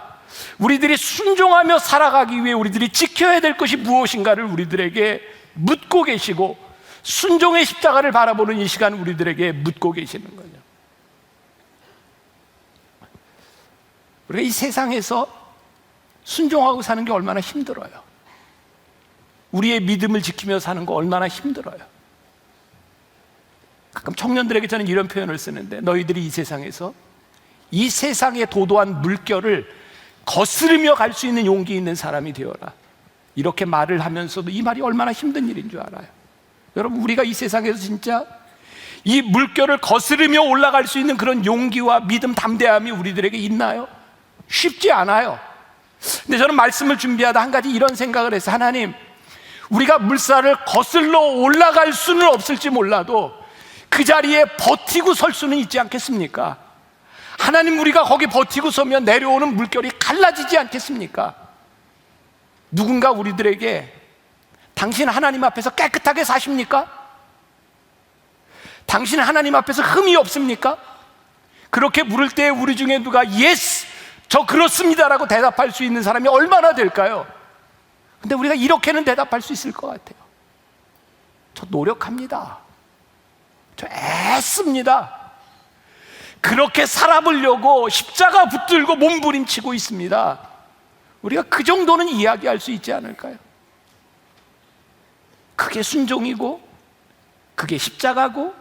우리들이 순종하며 살아가기 위해 우리들이 지켜야 될 것이 무엇인가를 우리들에게 묻고 계시고, 순종의 십자가를 바라보는 이 시간 우리들에게 묻고 계시는 거죠. 우리가 이 세상에서 순종하고 사는 게 얼마나 힘들어요. 우리의 믿음을 지키며 사는 거 얼마나 힘들어요. 가끔 청년들에게 저는 이런 표현을 쓰는데, 너희들이 이 세상에서 이 세상의 도도한 물결을 거스르며 갈 수 있는 용기 있는 사람이 되어라. 이렇게 말을 하면서도 이 말이 얼마나 힘든 일인 줄 알아요. 여러분, 우리가 이 세상에서 진짜 이 물결을 거스르며 올라갈 수 있는 그런 용기와 믿음, 담대함이 우리들에게 있나요? 쉽지 않아요. 근데 저는 말씀을 준비하다 한 가지 이런 생각을 했어요. 하나님, 우리가 물살을 거슬러 올라갈 수는 없을지 몰라도 그 자리에 버티고 설 수는 있지 않겠습니까? 하나님, 우리가 거기 버티고 서면 내려오는 물결이 갈라지지 않겠습니까? 누군가 우리들에게 당신 하나님 앞에서 깨끗하게 사십니까? 당신 하나님 앞에서 흠이 없습니까? 그렇게 물을 때 우리 중에 누가 예스, 저 그렇습니다라고 대답할 수 있는 사람이 얼마나 될까요? 근데 우리가 이렇게는 대답할 수 있을 것 같아요. 저 노력합니다. 저 애씁니다. 그렇게 살아보려고 십자가 붙들고 몸부림치고 있습니다. 우리가 그 정도는 이야기할 수 있지 않을까요? 그게 순종이고, 그게 십자가고,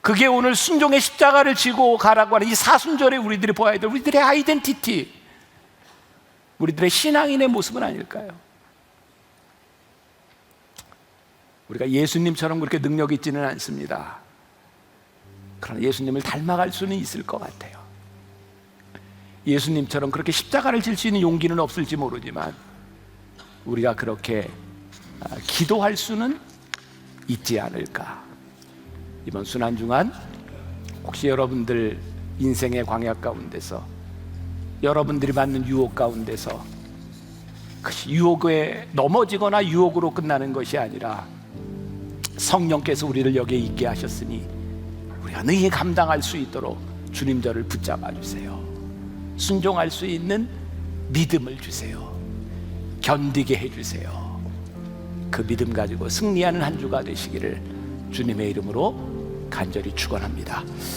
그게 오늘 순종의 십자가를 지고 가라고 하는 이 사순절에 우리들이 보아야 될 우리들의 아이덴티티, 우리들의 신앙인의 모습은 아닐까요? 우리가 예수님처럼 그렇게 능력 있지는 않습니다. 그러나 예수님을 닮아갈 수는 있을 것 같아요. 예수님처럼 그렇게 십자가를 질 수 있는 용기는 없을지 모르지만 우리가 그렇게 기도할 수는 있지 않을까. 이번 순환중한 혹시 여러분들 인생의 광야 가운데서, 여러분들이 받는 유혹 가운데서, 그것이 유혹에 넘어지거나 유혹으로 끝나는 것이 아니라 성령께서 우리를 여기에 있게 하셨으니 우리가 능히 감당할 수 있도록 주님 저를 붙잡아 주세요. 순종할 수 있는 믿음을 주세요. 견디게 해주세요. 그 믿음 가지고 승리하는 한 주가 되시기를 주님의 이름으로 간절히 축원합니다.